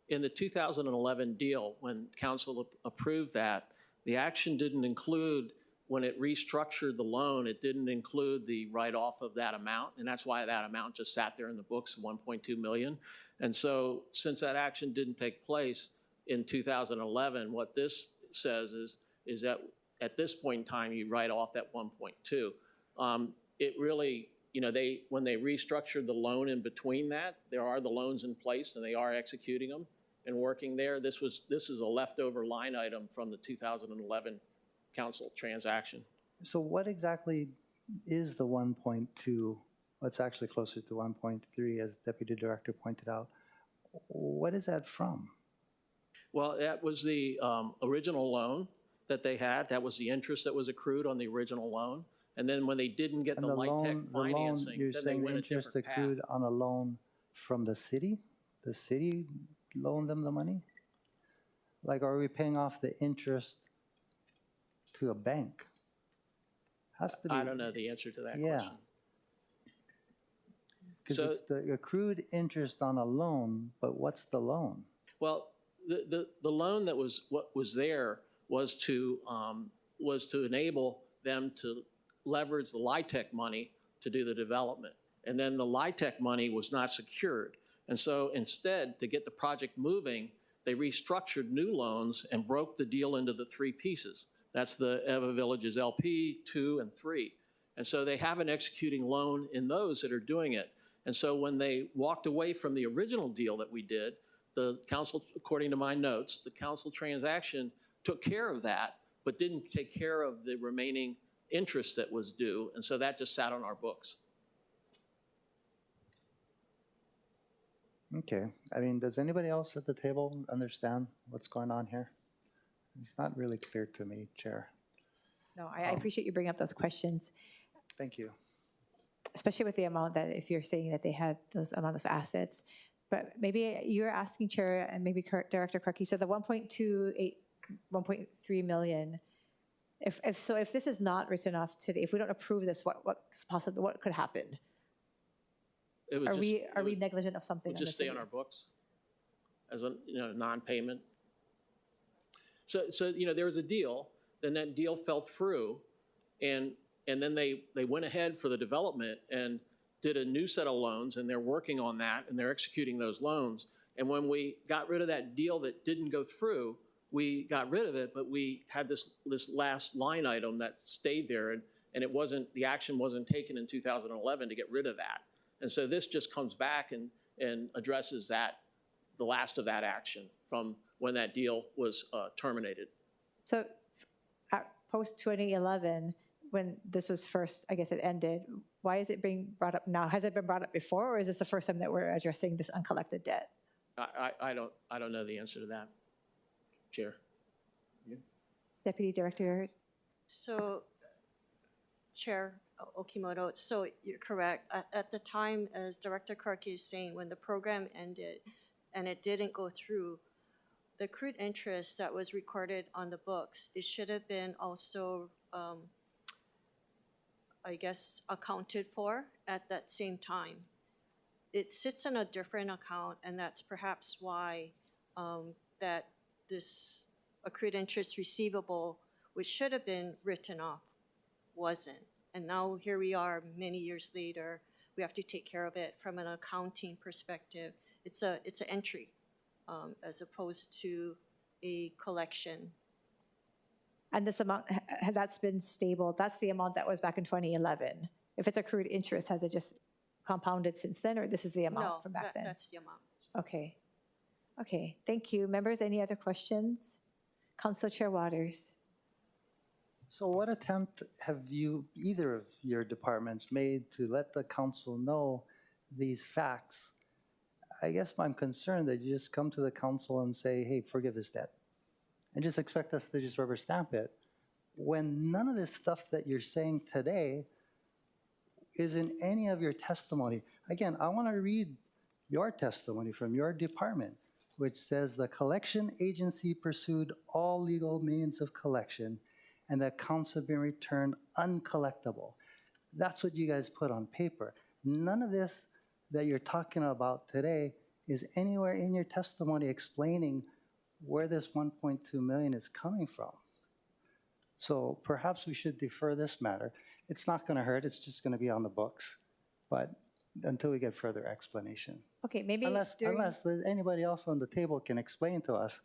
2011 deal, when council approved that, the action didn't include, when it restructured the loan, it didn't include the write-off of that amount, and that's why that amount just sat there in the books, 1.2 million. And so since that action didn't take place in 2011, what this says is that at this point in time, you write off that 1.2. It really, you know, when they restructured the loan in between that, there are the loans in place and they are executing them and working there. This is a leftover line item from the 2011 council transaction. So what exactly is the 1.2? It's actually closer to 1.3, as Deputy Director pointed out. What is that from? Well, that was the original loan that they had. That was the interest that was accrued on the original loan. And then when they didn't get the LIHTC financing, you're then they saying went a interest different path. accrued on a loan from the city? The city loaned them the money? Like, are we paying off the interest to a bank? Has to be. I don't know the answer to that Yeah. question. Because it's the accrued interest on a loan, but what's the loan? Well, the loan that was there was to enable them to leverage the LIHTC money to do the development. And then the LIHTC money was not secured. And so instead, to get the project moving, they restructured new loans and broke the deal into the three pieces. That's the Eva Villages LP, 2, and 3. And so they have an executing loan in those that are doing it. And so when they walked away from the original deal that we did, the council, according to my notes, the council transaction took care of that, but didn't take care of the remaining interest that was due. And so that just sat on our books. Okay. I mean, does anybody else at the table understand what's going on here? It's not really clear to me, Chair. No, I appreciate you bringing up those questions, Thank you. especially with the amount that, if you're saying that they had those amount of assets. But maybe you're asking, Chair, and maybe Director Crockey, so the 1.3 million, if this is not written off today, if we don't approve this, what's possible, what could happen? It would Are we negligent of something? Would just stay on our books as a non-payment. So there was a deal, then that deal fell through, and then they went ahead for the development and did a new set of loans, and they're working on that, and they're executing those loans. And when we got rid of that deal that didn't go through, we got rid of it, but we had this last line item that stayed there, and the action wasn't taken in 2011 to get rid of that. And so this just comes back and addresses the last of that action from when that deal was terminated. So at post-2011, when this was first, I guess it ended, why is it being brought up now? Has it been brought up before, or is this the first time that we're addressing this uncollected debt? I don't know the answer to that. Chair. Deputy Director, So, Chair Okimoto, so you're correct. At the time, as Director Karki is saying, when the program ended and it didn't go through, the accrued interest that was recorded on the books, it should have been also, I guess, accounted for at that same time. It sits in a different account, and that's perhaps why that this accrued interest receivable, which should have been written off, wasn't. And now here we are, many years later, we have to take care of it from an accounting perspective. It's an entry as opposed to a collection. and this amount, that's been stable, that's the amount that was back in 2011. If it's accrued interest, has it just compounded since then, or this is the No, amount from back then? that's the amount. Okay. Okay, thank you. Members, any other questions? Council Chair Waters. So what attempt have you, either of your departments, made to let the council know these facts? I guess I'm concerned that you just come to the council and say, hey, forgive this debt, and just expect us to just rubber stamp it, when none of this stuff that you're saying today is in any of your testimony. Again, I want to read your testimony from your department, which says the collection agency pursued all legal means of collection and the accounts have been returned uncollectible. That's what you guys put on paper. None of this that you're talking about today is anywhere in your testimony explaining where this 1.2 million is coming from. So perhaps we should defer this matter. It's not going to hurt, it's just going to be on the books, but until we get further explanation. Okay, maybe Unless during, there's anybody else on the table can explain to us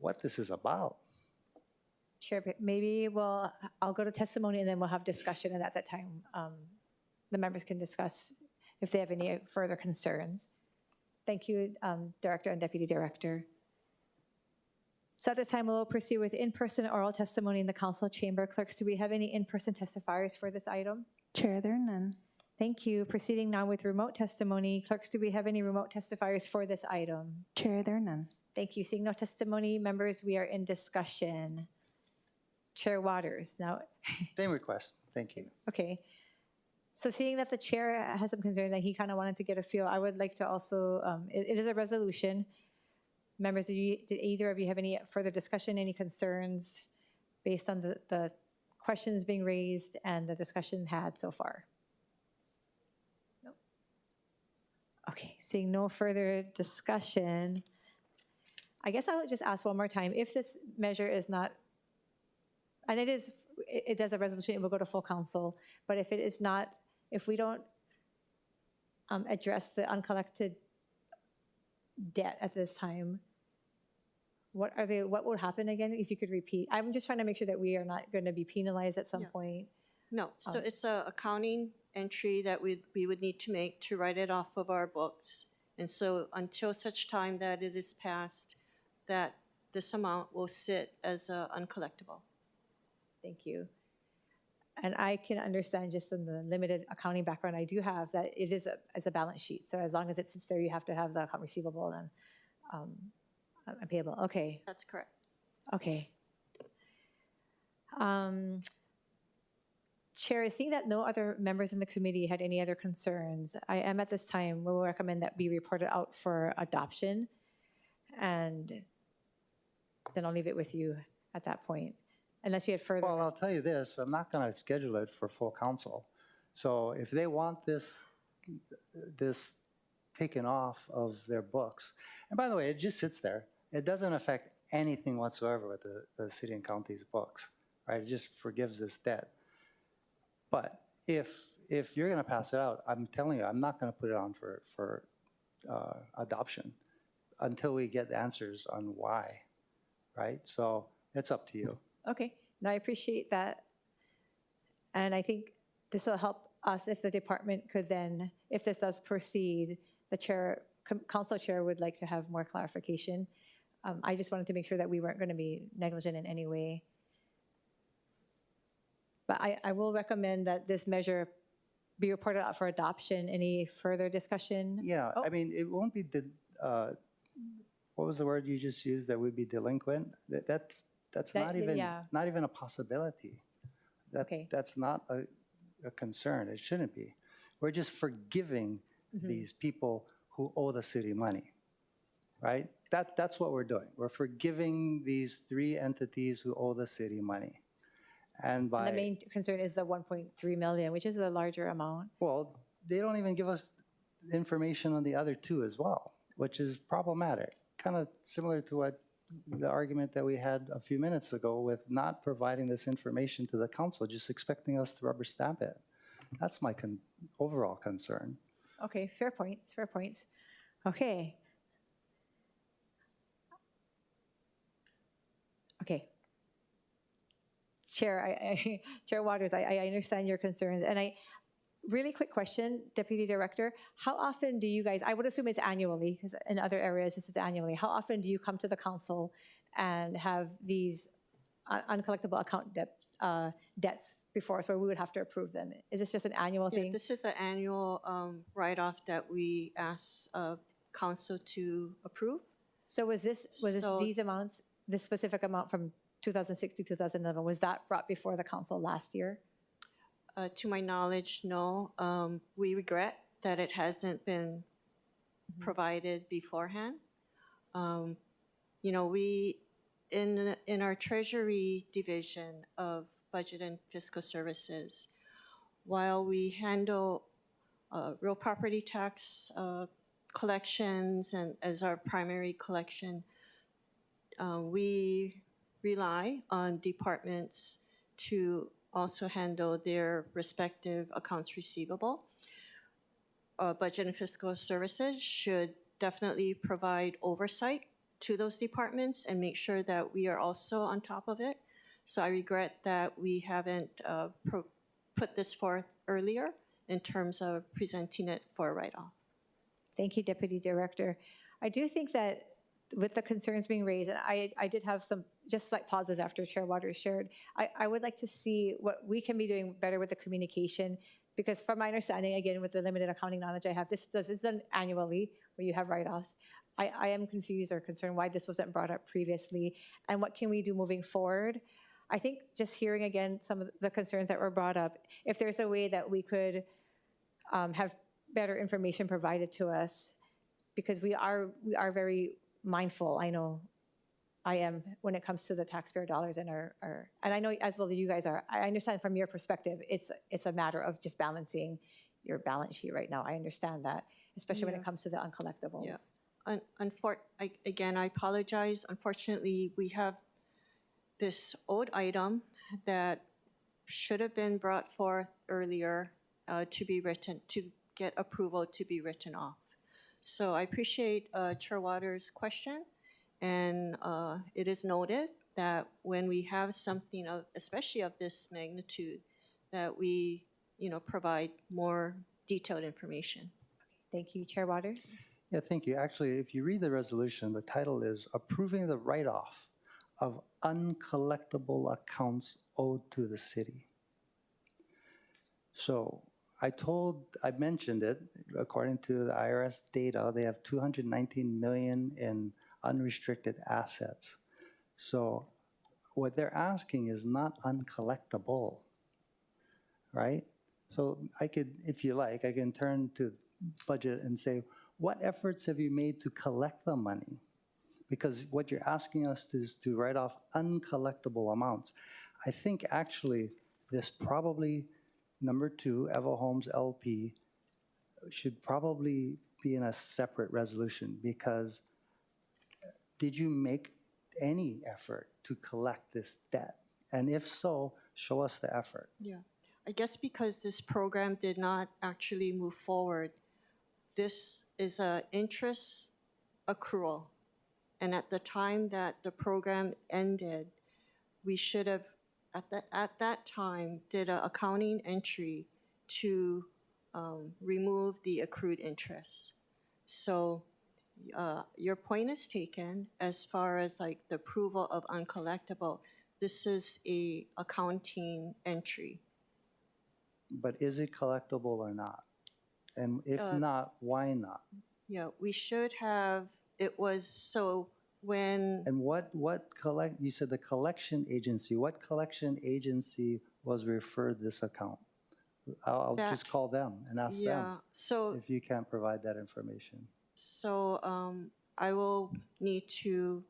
what this is about. Chair, maybe I'll go to testimony and then we'll have discussion, and at that time, the members can discuss if they have any further concerns. Thank you, Director and Deputy Director. So at this time, we'll proceed with in-person oral testimony in the council chamber. Clerks, do we have any in-person testifiers for this item? Chair, there are none. Thank you. Proceeding now with remote testimony. Clerks, do we have any remote testifiers for this item? Chair, there are none. Thank you. Seeing no testimony, members, we are in discussion. Chair Waters, now, Same request, thank you. okay. So seeing that the chair has some concern that he kind of wanted to get a feel, I would like to also, it is a resolution. Members, did either of you have any further discussion, any concerns based on the questions being raised and the discussion had so far? No. Okay, seeing no further discussion, I guess I would just ask one more time, if this measure is not, and it does a resolution, it will go to full council, but if it is not, if we don't address the uncollected debt at this time, what would happen again, if you could repeat? I'm just trying to make sure that we are not going to be penalized at some Yeah. point. No, so it's a accounting entry that we would need to make to write it off of our books. And so until such time that it is passed, that this amount will sit as uncollectible. Thank you. And I can understand, just in the limited accounting background I do have, that it is as a balance sheet. So as long as it sits there, you have to have the account receivable and payable. Okay. That's correct. Okay. Chair, seeing that no other members in the committee had any other concerns, I am at this time, will recommend that be reported out for adoption. And then I'll leave it with you at that point, unless you had further. Well, I'll tell you this, I'm not going to schedule it for full council. So if they want this taken off of their books, and by the way, it just sits there. It doesn't affect anything whatsoever with the city and county's books, right? It just forgives this debt. But if you're going to pass it out, I'm telling you, I'm not going to put it on for adoption until we get answers on why, right? So it's up to you. Okay, no, I appreciate that. And I think this will help us if the department could then, if this does proceed, the chair, council chair would like to have more clarification. I just wanted to make sure that we weren't going to be negligent in any way. But I will recommend that this measure be reported out for adoption. Any further discussion? Yeah, Oh. I mean, it won't be what was the word you just used, that we'd be delinquent? That's That- not even, yeah. not even a possibility. Okay. That's not a concern. It shouldn't be. We're just forgiving these people who owe the city money, right? That's what we're doing. We're forgiving these 3 entities who owe the city money. And by, And the main concern is the 1.3 million, which is a larger amount. well, they don't even give us information on the other 2 as well, which is problematic. Kind of similar to what the argument that we had a few minutes ago with not providing this information to the council, just expecting us to rubber stamp it. That's my overall concern. Okay, fair points, fair points. Okay. Okay. Chair, Chair Waters, I understand your concerns. And really quick question, Deputy Director, how often do you guys, I would assume it's annually, because in other areas this is annually, how often do you come to the council and have these uncollectible account debts before us where we would have to approve them? Is this just an annual Yeah, thing? this is an annual write-off that we ask council to approve. So was this So- these amounts, this specific amount from 2006 to 2011, was that brought before the council last year? To my knowledge, no. We regret that it hasn't been provided beforehand. We, in our Treasury Division of Budget and Fiscal Services, while we handle real property tax collections and as our primary collection, we rely on departments to also handle their respective accounts receivable. Budget and Fiscal Services should definitely provide oversight to those departments and make sure that we are also on top of it. So I regret that we haven't put this forth earlier in terms of presenting it for a write-off. Thank you, Deputy Director. I do think that with the concerns being raised, and I did have some just slight pauses after Chair Waters shared, I would like to see what we can be doing better with the communication, because from my understanding, again, with the limited accounting knowledge I have, this is done annually where you have write-offs. I am confused or concerned why this wasn't brought up previously, and what can we do moving forward? I think just hearing again some of the concerns that were brought up, if there's a way that we could have better information provided to us, because we are very mindful, I know I am, when it comes to the taxpayer dollars and and I know as well that you guys are. I understand from your perspective, it's a matter of just balancing your balance sheet right now. I understand that, especially when it Yeah. comes to the uncollectibles. Yeah. Again, I apologize. Unfortunately, we have this old item that should have been brought forth earlier to get approval to be written off. So I appreciate Chair Waters' question, and it is noted that when we have something of, especially of this magnitude, that we, provide more detailed information. Thank you, Chair Waters. Yeah, thank you. Actually, if you read the resolution, the title is Approving the Write-Off of Uncollectible Accounts Owed to the City. So I mentioned it, according to the IRS data, they have 219 million in unrestricted assets. So what they're asking is not uncollectible, right? So I could, if you like, I can turn to budget and say, what efforts have you made to collect the money? Because what you're asking us is to write off uncollectible amounts. I think actually this probably, number 2, Evo Homes LP, should probably be in a separate resolution, because did you make any effort to collect this debt? And if so, show us the effort. Yeah. I guess because this program did not actually move forward, this is an interest accrual. And at the time that the program ended, we should have, at that time, did an accounting entry to remove the accrued interest. So your point is taken as far as like the approval of uncollectible. This is a accounting entry. But is it collectible or not? And if not, why not? Yeah, we should have it was, so when, And you said the collection agency, what collection agency was referred this account? I'll That- just call them and ask them yeah, so, if you can't provide that information. I will need to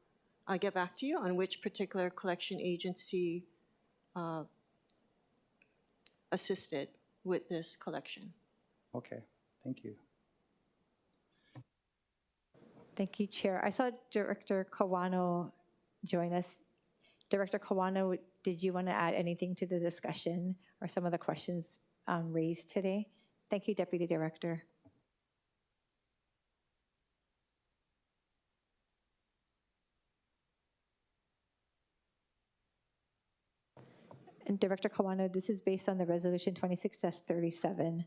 get back to you on which particular collection agency assisted with this collection. Okay, thank you. Thank you, Chair. I saw Director Kawano join us. Director Kawano, did you want to add anything to the discussion or some of the questions raised today? Thank you, Deputy Director. And Director Kawano, this is based on the Resolution 26-37.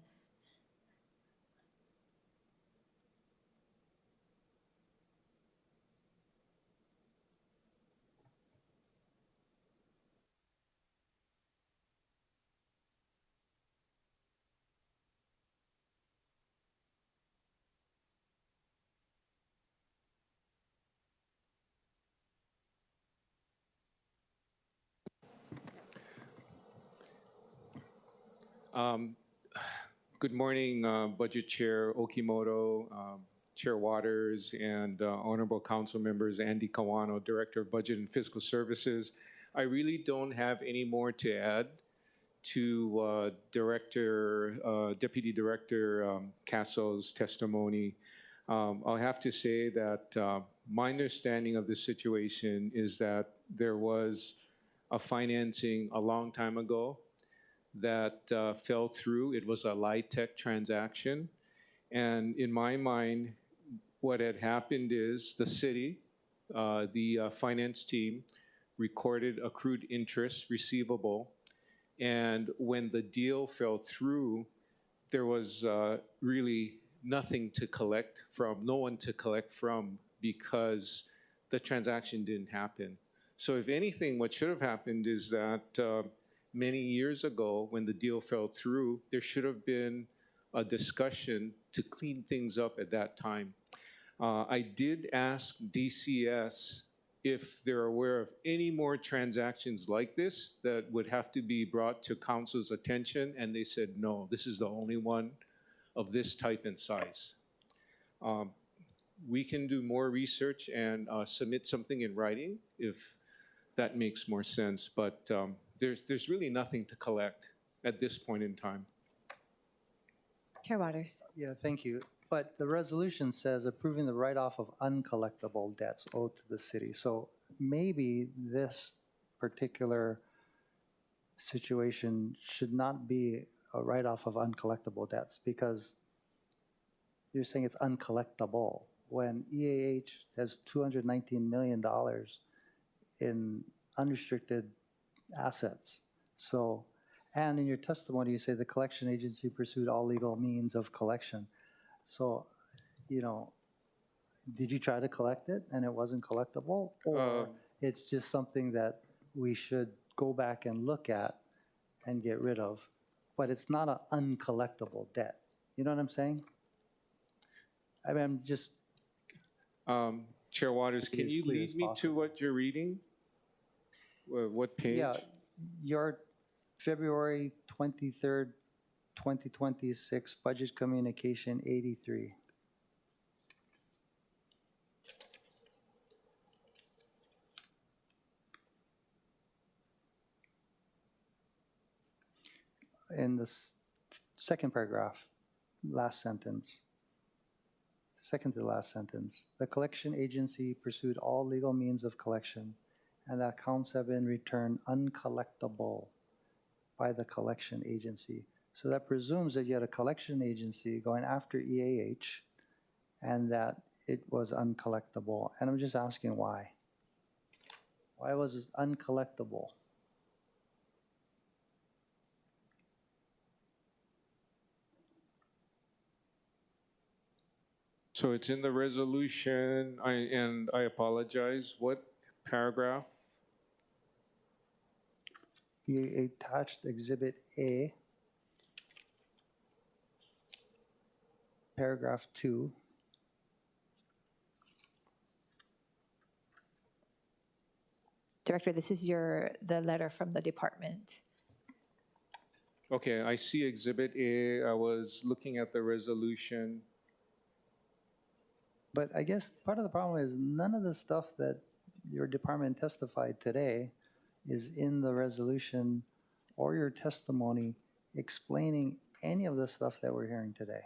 Good morning, Budget Chair Okimoto, Chair Waters, and Honorable Council members, Andy Kawano, Director of Budget and Fiscal Services. I really don't have any more to add to Deputy Director Casso's testimony. I'll have to say that my understanding of the situation is that there was a financing a long time ago that fell through. It was a LIHTC transaction. And in my mind, what had happened is the city, the finance team, recorded accrued interest receivable. And when the deal fell through, there was really nothing to collect from, no one to collect from, because the transaction didn't happen. So if anything, what should have happened is that many years ago, when the deal fell through, there should have been a discussion to clean things up at that time. I did ask DCS if they're aware of any more transactions like this that would have to be brought to council's attention, and they said no, this is the only one of this type and size. We can do more research and submit something in writing if that makes more sense, but there's really nothing to collect at this point in time. Chair Waters. Yeah, thank you. But the resolution says approving the write-off of uncollectible debts owed to the city. So maybe this particular situation should not be a write-off of uncollectible debts, because you're saying it's uncollectible when EAH has $219 million in unrestricted assets. So, and in your testimony, you say the collection agency pursued all legal means of collection. So, you know, did you try to collect it and it wasn't collectible? Or it's just something that we should go back and look at and get rid of, but it's not an uncollectible debt. You know what I'm saying? I mean, I'm just... Chair Waters, can you clear as lead me to possible. what you're reading? What page? Yeah, your February 23rd, 2026 Budget Communication 83. In the second paragraph, last sentence, second to the last sentence, the collection agency pursued all legal means of collection, and the accounts have been returned uncollectible by the collection agency. So that presumes that you had a collection agency going after EAH and that it was uncollectible. And I'm just asking why. Why was it uncollectible? So it's in the resolution, and I apologize, what paragraph? Attached Exhibit A, paragraph 2. Director, this is the letter from the department. Okay, I see Exhibit A. I was looking at the resolution. But I guess part of the problem is none of the stuff that your department testified today is in the resolution or your testimony explaining any of the stuff that we're hearing today.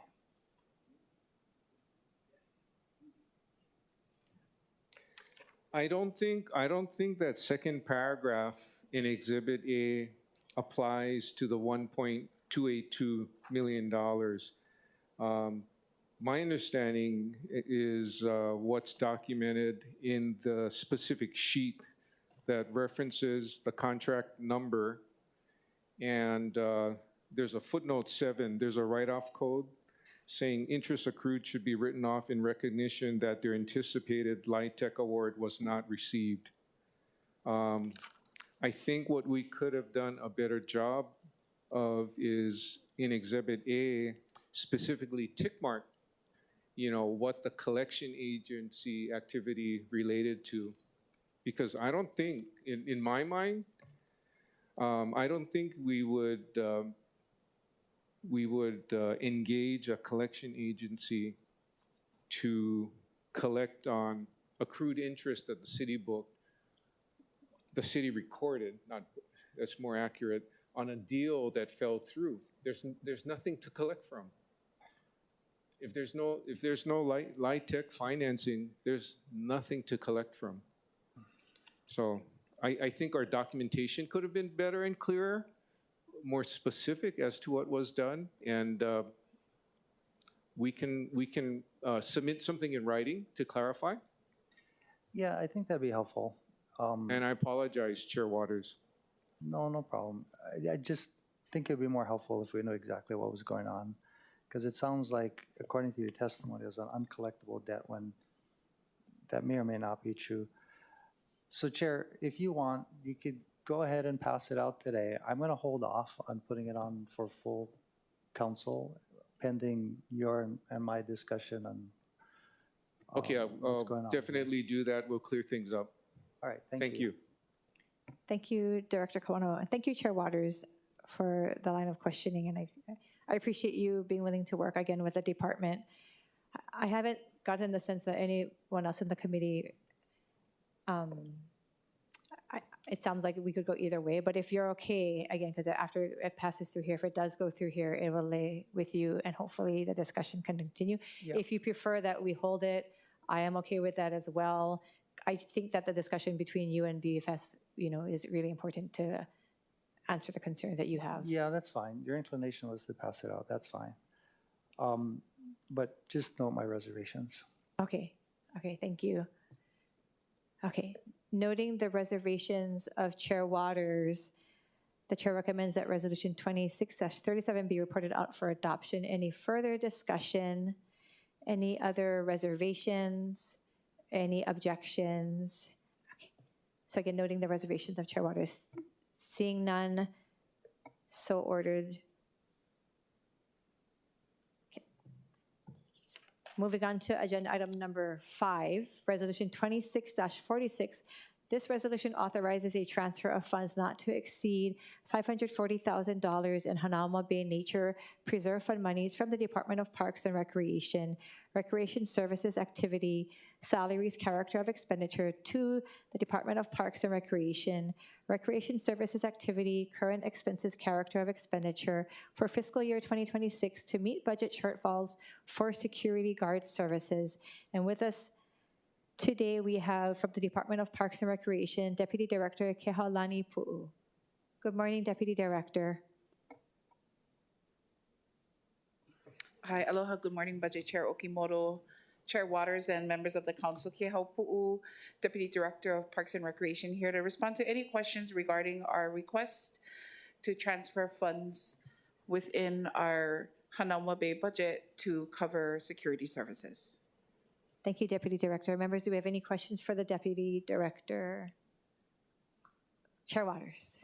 I don't think that second paragraph in Exhibit A applies to the $1.282 million. My understanding is what's documented in the specific sheet that references the contract number, and there's a footnote 7, there's a write-off code saying interest accrued should be written off in recognition that their anticipated LIHTC award was not received. I think what we could have done a better job of is in Exhibit A, specifically tick mark, what the collection agency activity related to. Because I don't think, in my mind, I don't think we would engage a collection agency to collect on accrued interest that the city booked, the city recorded, that's more accurate, on a deal that fell through. There's nothing to collect from. If there's no LIHTC financing, there's nothing to collect from. So I think our documentation could have been better and clearer, more specific as to what was done, and we can submit something in writing to clarify. Yeah, I think that'd be helpful. And I apologize, Chair Waters. No problem. I just think it'd be more helpful if we knew exactly what was going on, because it sounds like, according to your testimony, there's an uncollectible debt when that may or may not be true. So, Chair, if you want, you could go ahead and pass it out today. I'm going to hold off on putting it on for full council, pending your and my discussion on Okay, what's going I'll on. definitely do that. We'll clear things up. All right, Thank you. Thank you, Director Kawano, and thank you, Chair Waters, for the line of questioning. And I appreciate you being willing to work again with the department. I haven't gotten the sense that anyone else in the committee, it sounds like we could go either way, but if you're okay, again, because after it passes through here, if it does go through here, it will lay with you, and hopefully the discussion can continue. Yeah. If you prefer that we hold it, I am okay with that as well. I think that the discussion between you and BFS, is really important to answer the concerns that you have. Yeah, that's fine. Your inclination was to pass it out. That's fine. But just note my reservations. Okay, thank you. Okay, noting the reservations of Chair Waters, the chair recommends that Resolution 26-37 be reported out for adoption. Any further discussion? Any other reservations? Any objections? Okay. So again, noting the reservations of Chair Waters. Seeing none, so ordered. Okay. Moving on to agenda item number 5, Resolution 26-46. This resolution authorizes a transfer of funds not to exceed $540,000 in Hanauma Bay Nature Preserve Fund monies from the Department of Parks and Recreation, Recreation Services Activity, Salaries, Character of Expenditure to the Department of Parks and Recreation, Recreation Services Activity, Current Expenses, Character of Expenditure for fiscal year 2026 to meet budget shortfalls for security guard services. And with us today, we have from the Department of Parks and Recreation, Deputy Director Kehaulani Pu'u. Good morning, Deputy Director. Hi, aloha, good morning, Budget Chair Okimoto, Chair Waters, and members of the council. Kehau Pu'u, Deputy Director of Parks and Recreation, here to respond to any questions regarding our request to transfer funds within our Hanauma Bay budget to cover security services. Thank you, Deputy Director. Members, do we have any questions for the Deputy Director? Chair Waters.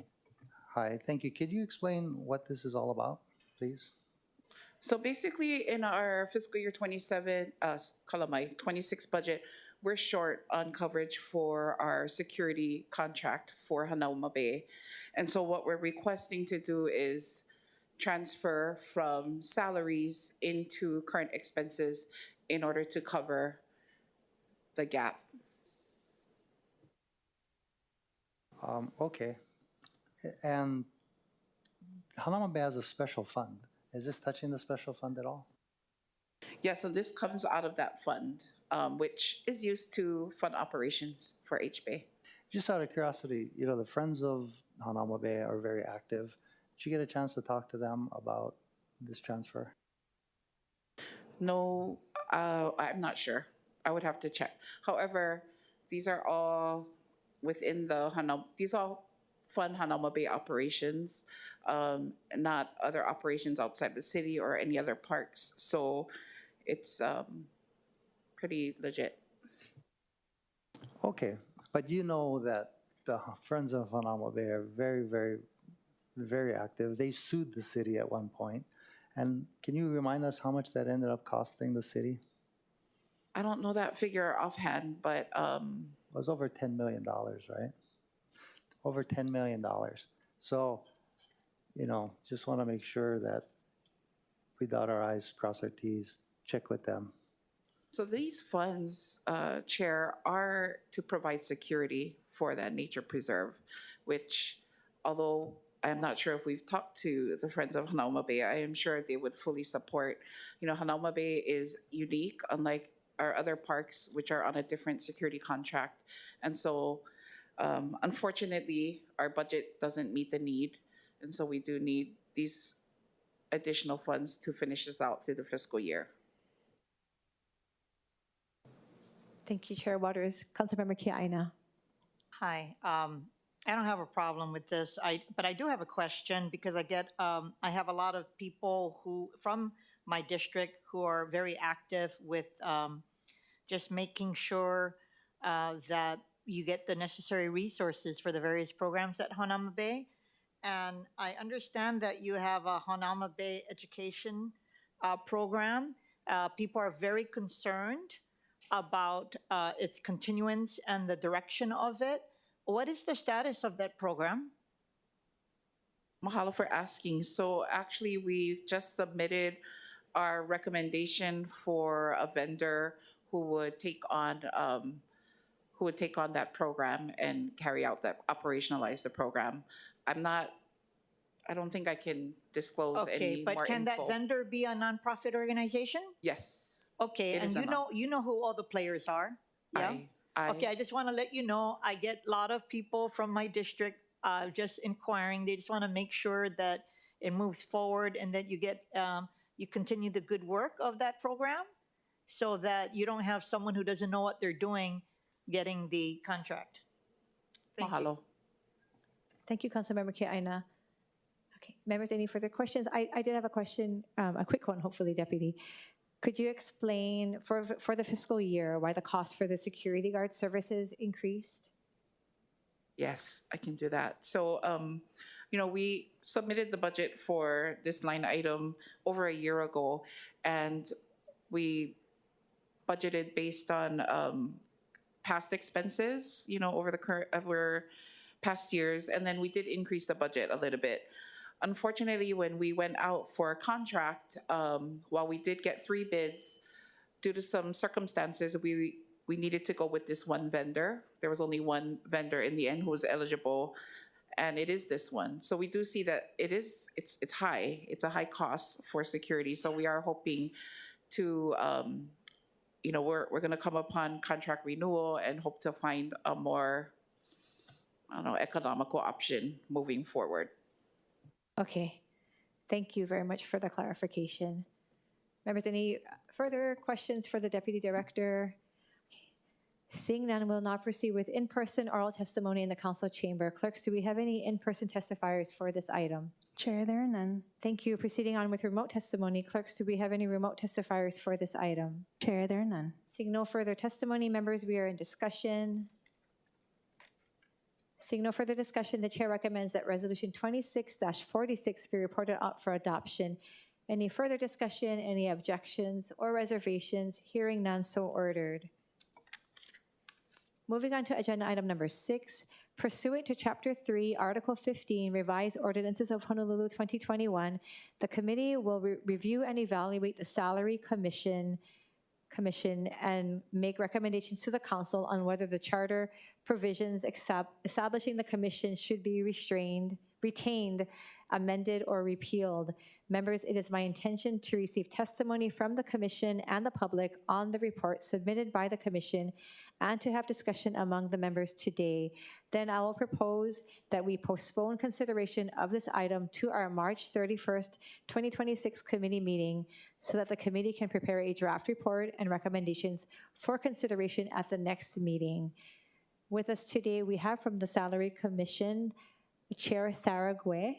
Hi, thank you. Could you explain what this is all about, please? So basically, in our fiscal year 26 budget, we're short on coverage for our security contract for Hanauma Bay. And so what we're requesting to do is transfer from salaries into current expenses in order to cover the gap. Okay. And Hanauma Bay has a special fund. Is this touching the special fund at all? Yeah, so this comes out of that fund, which is used to fund operations for H-Bay. Just out of curiosity, you know, the Friends of Hanauma Bay are very active. Did you get a chance to talk to them about this transfer? No, I'm not sure. I would have to check. However, these are all within the these all fund Hanauma Bay operations, not other operations outside the city or any other parks. So it's pretty legit. Okay, but you know that the Friends of Hanauma Bay are very active. They sued the city at one point. And can you remind us how much that ended up costing the city? I don't know that figure offhand, but It was over $10 million, right? Over $10 million. So, you know, just want to make sure that we dot our I's, cross our T's, check with them. so these funds, Chair, are to provide security for that nature preserve, which, although I'm not sure if we've talked to the Friends of Hanauma Bay, I am sure they would fully support. You know, Hanauma Bay is unique, unlike our other parks, which are on a different security contract. And so, unfortunately, our budget doesn't meet the need. And so we do need these additional funds to finish this out through the fiscal year. Thank you, Chair Waters. Councilmember Kiaina. Hi, I don't have a problem with this, but I do have a question because I have a lot of people from my district who are very active with just making sure that you get the necessary resources for the various programs at Hanauma Bay. And I understand that you have a Hanauma Bay education program. People are very concerned about its continuance and the direction of it. What is the status of that program? Mahalo for asking. So actually, we just submitted our recommendation for a vendor who would take on that program and carry out operationalize the program. I don't think I can disclose any Okay, more but can info. that vendor be a nonprofit organization? Yes. Okay, It and is a you know who all the players are? Yeah? Okay, I just want to let you know, I get a lot of people from my district just inquiring. They just want to make sure that it moves forward and that you continue the good work of that program so that you don't have someone who doesn't know what they're doing getting the contract. Thank you. Mahalo. Thank you, Councilmember Kiaina. Okay, members, any further questions? I did have a question, a quick one, hopefully, Deputy. Could you explain for the fiscal year why the cost for the security guard services increased? Yes, I can do that. So, you know, we submitted the budget for this line item over a year ago, and we budgeted based on past expenses, you know, over past years, and then we did increase the budget a little bit. Unfortunately, when we went out for a contract, while we did get 3 bids, due to some circumstances, we needed to go with this one vendor. There was only one vendor in the end who was eligible, and it is this one. So we do see that it's high. It's a high cost for security. So we are hoping to, you know, we're going to come upon contract renewal and hope to find a more, I don't know, economical option moving forward. Okay, thank you very much for the clarification. Members, any further questions for the Deputy Director? Okay. Seeing none, we'll now proceed with in-person oral testimony in the council chamber. Clerks, do we have any in-person testifiers for this item? Chair, there are none. Thank you. Proceeding on with remote testimony. Clerks, do we have any remote testifiers for this item? Chair, there are none. Seeing no further testimony, members, we are in discussion. Seeing no further discussion, the chair recommends that Resolution 26-46 be reported out for adoption. Any further discussion, any objections or reservations? Hearing none, so ordered. Moving on to agenda item number 6, pursuant to Chapter 3, Article 15, Revised Ordinances of Honolulu 2021, the committee will review and evaluate the Salary Commission and make recommendations to the council on whether the charter provisions establishing the commission should be retained, amended, or repealed. Members, it is my intention to receive testimony from the commission and the public on the report submitted by the commission and to have discussion among the members today. Then I will propose that we postpone consideration of this item to our March 31st, 2026 committee meeting so that the committee can prepare a draft report and recommendations for consideration at the next meeting. With us today, we have from the Salary Commission, the Chair, Sarah Guay.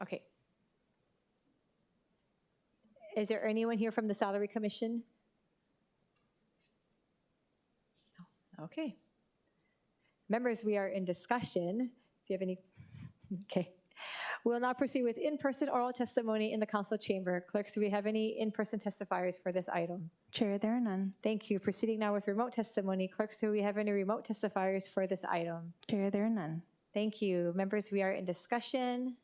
Okay. Is there anyone here from the Salary Commission? No. Okay. Members, we are in discussion. If you have any, okay. We'll now proceed with in-person oral testimony in the council chamber. Clerks, do we have any in-person testifiers for this item? Chair, there are none. Thank you. Proceeding now with remote testimony. Clerks, do we have any remote testifiers for this item? Chair, there are none. Thank you. Members, we are in discussion.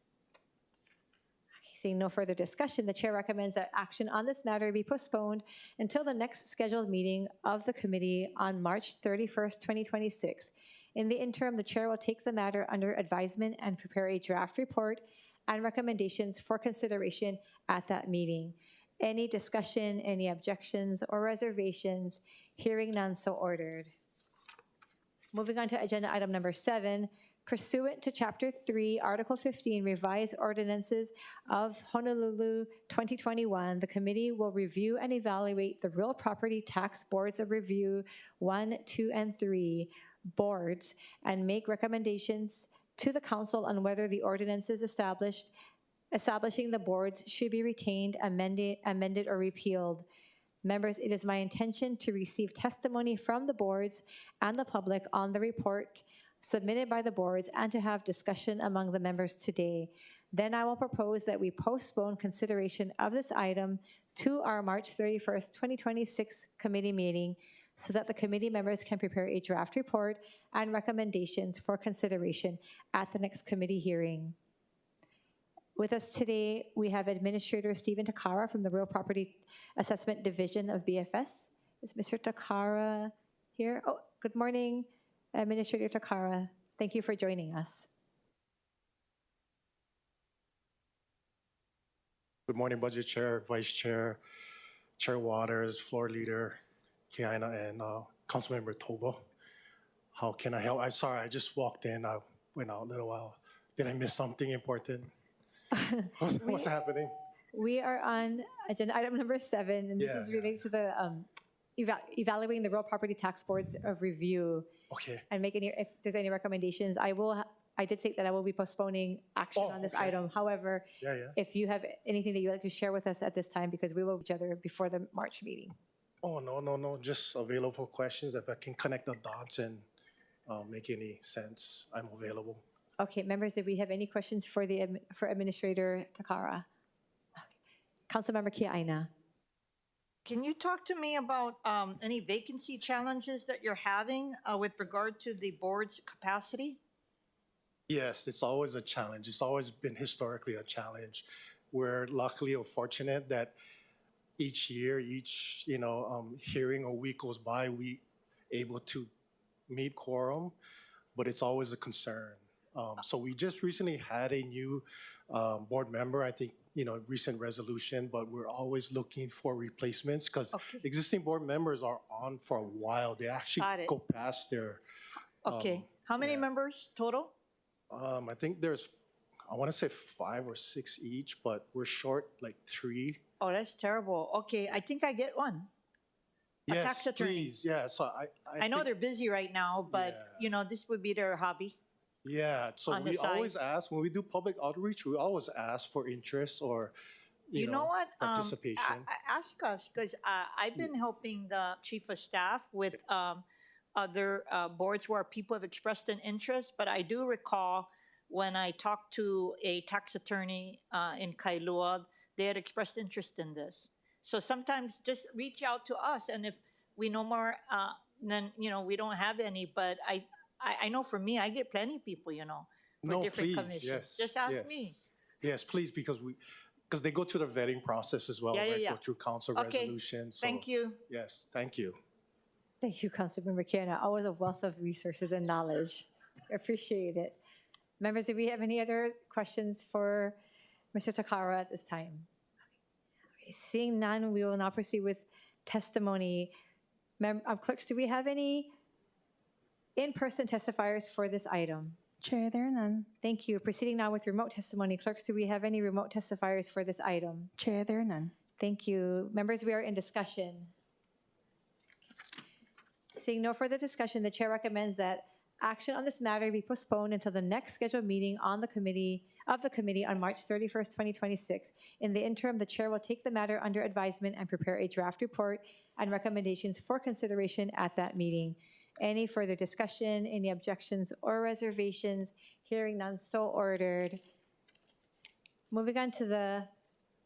Seeing no further discussion, the chair recommends that action on this matter be postponed until the next scheduled meeting of the committee on March 31st, 2026. In the interim, the chair will take the matter under advisement and prepare a draft report and recommendations for consideration at that meeting. Any discussion, any objections or reservations? Hearing none, so ordered. Moving on to agenda item number 7, pursuant to Chapter 3, Article 15, Revised Ordinances of Honolulu 2021, the committee will review and evaluate the Real Property Tax Boards of Review 1, 2, and 3 boards and make recommendations to the council on whether the ordinances establishing the boards should be retained, amended, or repealed. Members, it is my intention to receive testimony from the boards and the public on the report submitted by the boards and to have discussion among the members today. Then I will propose that we postpone consideration of this item to our March 31st, 2026 committee meeting so that the committee members can prepare a draft report and recommendations for consideration at the next committee hearing. With us today, we have Administrator Stephen Takara from the Real Property Assessment Division of BFS. Is Mr. Takara here? Oh, good morning, Administrator Takara. Thank you for joining us. Good morning, Budget Chair, Vice Chair, Chair Waters, Floor Leader Kiana, and Councilmember Tobo. How can I help? I'm sorry, I just walked in. I went out a little while. Did I miss something important? What's happening? We are on agenda item number 7, and this is related to the evaluating the Real Property Tax Boards of Review. Okay. And make any, if there's any recommendations, I did say that I will be postponing action on this item. However, if you have anything that you'd like to share with us at this time, because we will be each other before the March meeting. Oh, no. Just available for questions. If I can connect the dots and make any sense, I'm available. Okay, members, if we have any questions for Administrator Takara. Councilmember Kiaina. Can you talk to me about any vacancy challenges that you're having with regard to the board's capacity? Yes, it's always a challenge. It's always been historically a challenge. We're luckily or fortunate that each year, hearing or week goes by, we able to meet quorum, but it's always a concern. So we just recently had a new board member, I think, recent resolution, but we're always looking for replacements because existing board members are on for a while. They actually go past their. Okay. How many members total? I think there's, I want to say 5 or 6 each, but we're short like 3. Oh, that's terrible. Okay, I think I get one. A tax attorney. Please. Yeah, so I know they're busy right now, but this would be their hobby. Yeah, so we always ask, when we do public outreach, we always ask for interest or, you know what? Participation. Ask us, because I've been helping the chief of staff with other boards where people have expressed an interest, but I do recall when I talked to a tax attorney in Kailua, they had expressed interest in this. So sometimes just reach out to us, and if we know more, then we don't have any. But I know for me, I get plenty of people, for No, different please, commissions. yes. Just ask yes. me. Yes, please, because they go through the vetting process as well, Yeah, yeah, right? yeah. Go through council Okay. resolutions. So, Thank you. Yes, thank you. Thank you, Councilmember Kiana. Always a wealth of resources and knowledge. Appreciate it. Members, do we have any other questions for Mr. Takara at this time? Okay, seeing none, we will now proceed with testimony. Clerks, do we have any in-person testifiers for this item? Chair, there are none. Thank you. Proceeding now with remote testimony. Clerks, do we have any remote testifiers for this item? Chair, there are none. Thank you. Members, we are in discussion. Seeing no further discussion, the chair recommends that action on this matter be postponed until the next scheduled meeting on the committee on March 31st, 2026. In the interim, the chair will take the matter under advisement and prepare a draft report and recommendations for consideration at that meeting. Any further discussion, any objections or reservations? Hearing none, so ordered. Moving on to the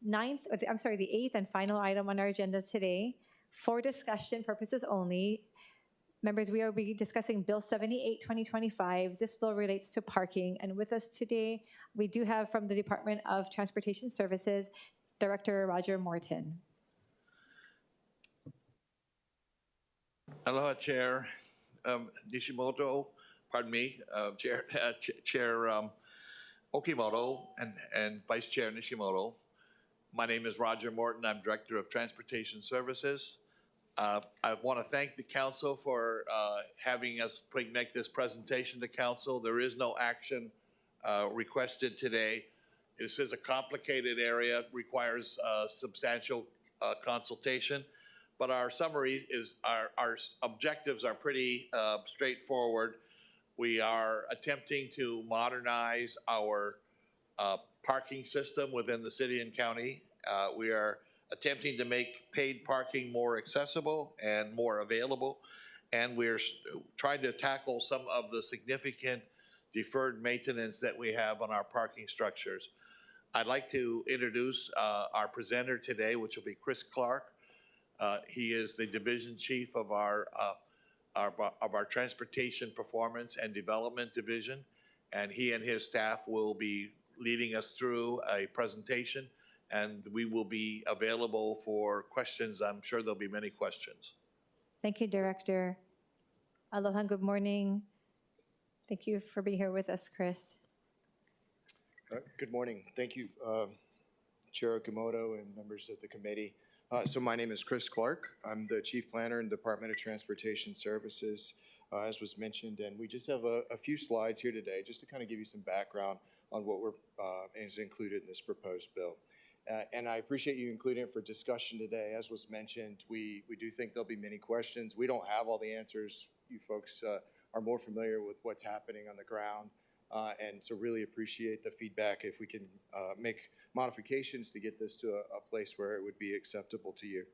the eighth and final item on our agenda today. For discussion purposes only, members, we will be discussing Bill 78, 2025. This bill relates to parking. And with us today, we do have from the Department of Transportation Services, Director Roger Morton. Aloha, Chair Nishimoto, pardon me, Chair Okimoto and Vice Chair Nishimoto. My name is Roger Morton. I'm Director of Transportation Services. I want to thank the council for having us make this presentation to council. There is no action requested today. This is a complicated area, requires substantial consultation. But our summary is our objectives are pretty straightforward. We are attempting to modernize our parking system within the city and county. We are attempting to make paid parking more accessible and more available. And we're trying to tackle some of the significant deferred maintenance that we have on our parking structures. I'd like to introduce our presenter today, which will be Chris Clark. He is the division chief of our Transportation Performance and Development Division, and he and his staff will be leading us through a presentation, and we will be available for questions. I'm sure there'll be many questions. Thank you, Director. Aloha, good morning. Thank you for being here with us, Chris. Good morning. Thank you, Chair Okimoto and members of the committee. So my name is Chris Clark. I'm the Chief Planner in the Department of Transportation Services, as was mentioned, and we just have a few slides here today just to kind of give you some background on what is included in this proposed bill. And I appreciate you including it for discussion today. As was mentioned, we do think there'll be many questions. We don't have all the answers. You folks are more familiar with what's happening on the ground. And so really appreciate the feedback if we can make modifications to get this to a place where it would be acceptable to you.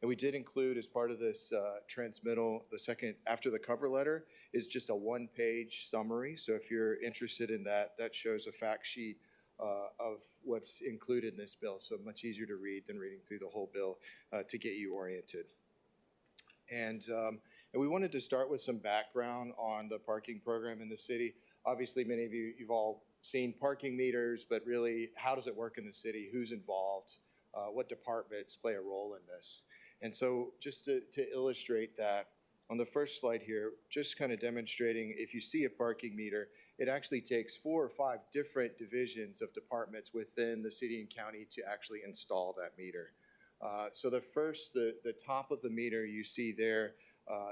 And we did include as part of this transmittal, the second after the cover letter is just a one-page summary. So if you're interested in that, that shows a fact sheet of what's included in this bill. So much easier to read than reading through the whole bill to get you oriented. And we wanted to start with some background on the parking program in the city. Obviously, many of you've all seen parking meters, but really, how does it work in the city? Who's involved? What departments play a role in this? And so just to illustrate that, on the first slide here, just kind of demonstrating if you see a parking meter, it actually takes 4 or 5 different divisions of departments within the city and county to actually install that meter. So the top of the meter you see there,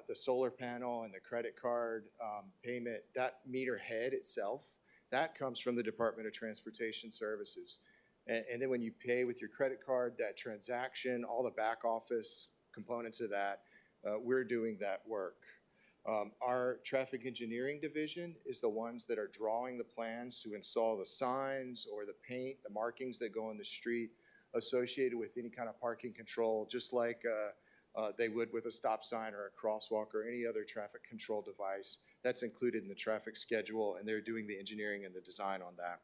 the solar panel and the credit card payment, that meter head itself, that comes from the Department of Transportation Services. And then when you pay with your credit card, that transaction, all the back office components of that, we're doing that work. Our traffic engineering division is the ones that are drawing the plans to install the signs or the paint, the markings that go on the street associated with any kind of parking control, just like they would with a stop sign or a crosswalk or any other traffic control device. That's included in the traffic schedule, and they're doing the engineering and the design on that.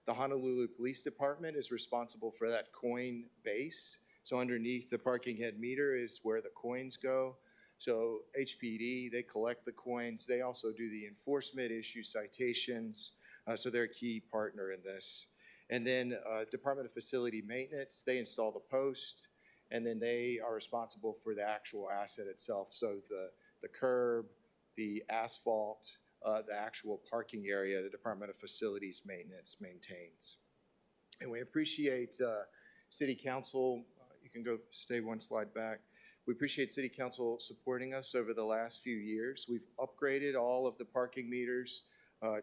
The Honolulu Police Department is responsible for that coin base. So underneath the parking head meter is where the coins go. So HPD, they collect the coins. They also do the enforcement, issue citations. So they're a key partner in this. And then Department of Facility Maintenance, they install the post, and then they are responsible for the actual asset itself. So the curb, the asphalt, the actual parking area, the Department of Facilities Maintenance maintains. And we appreciate City Council. You can go stay one slide back. We appreciate City Council supporting us over the last few years. We've upgraded all of the parking meters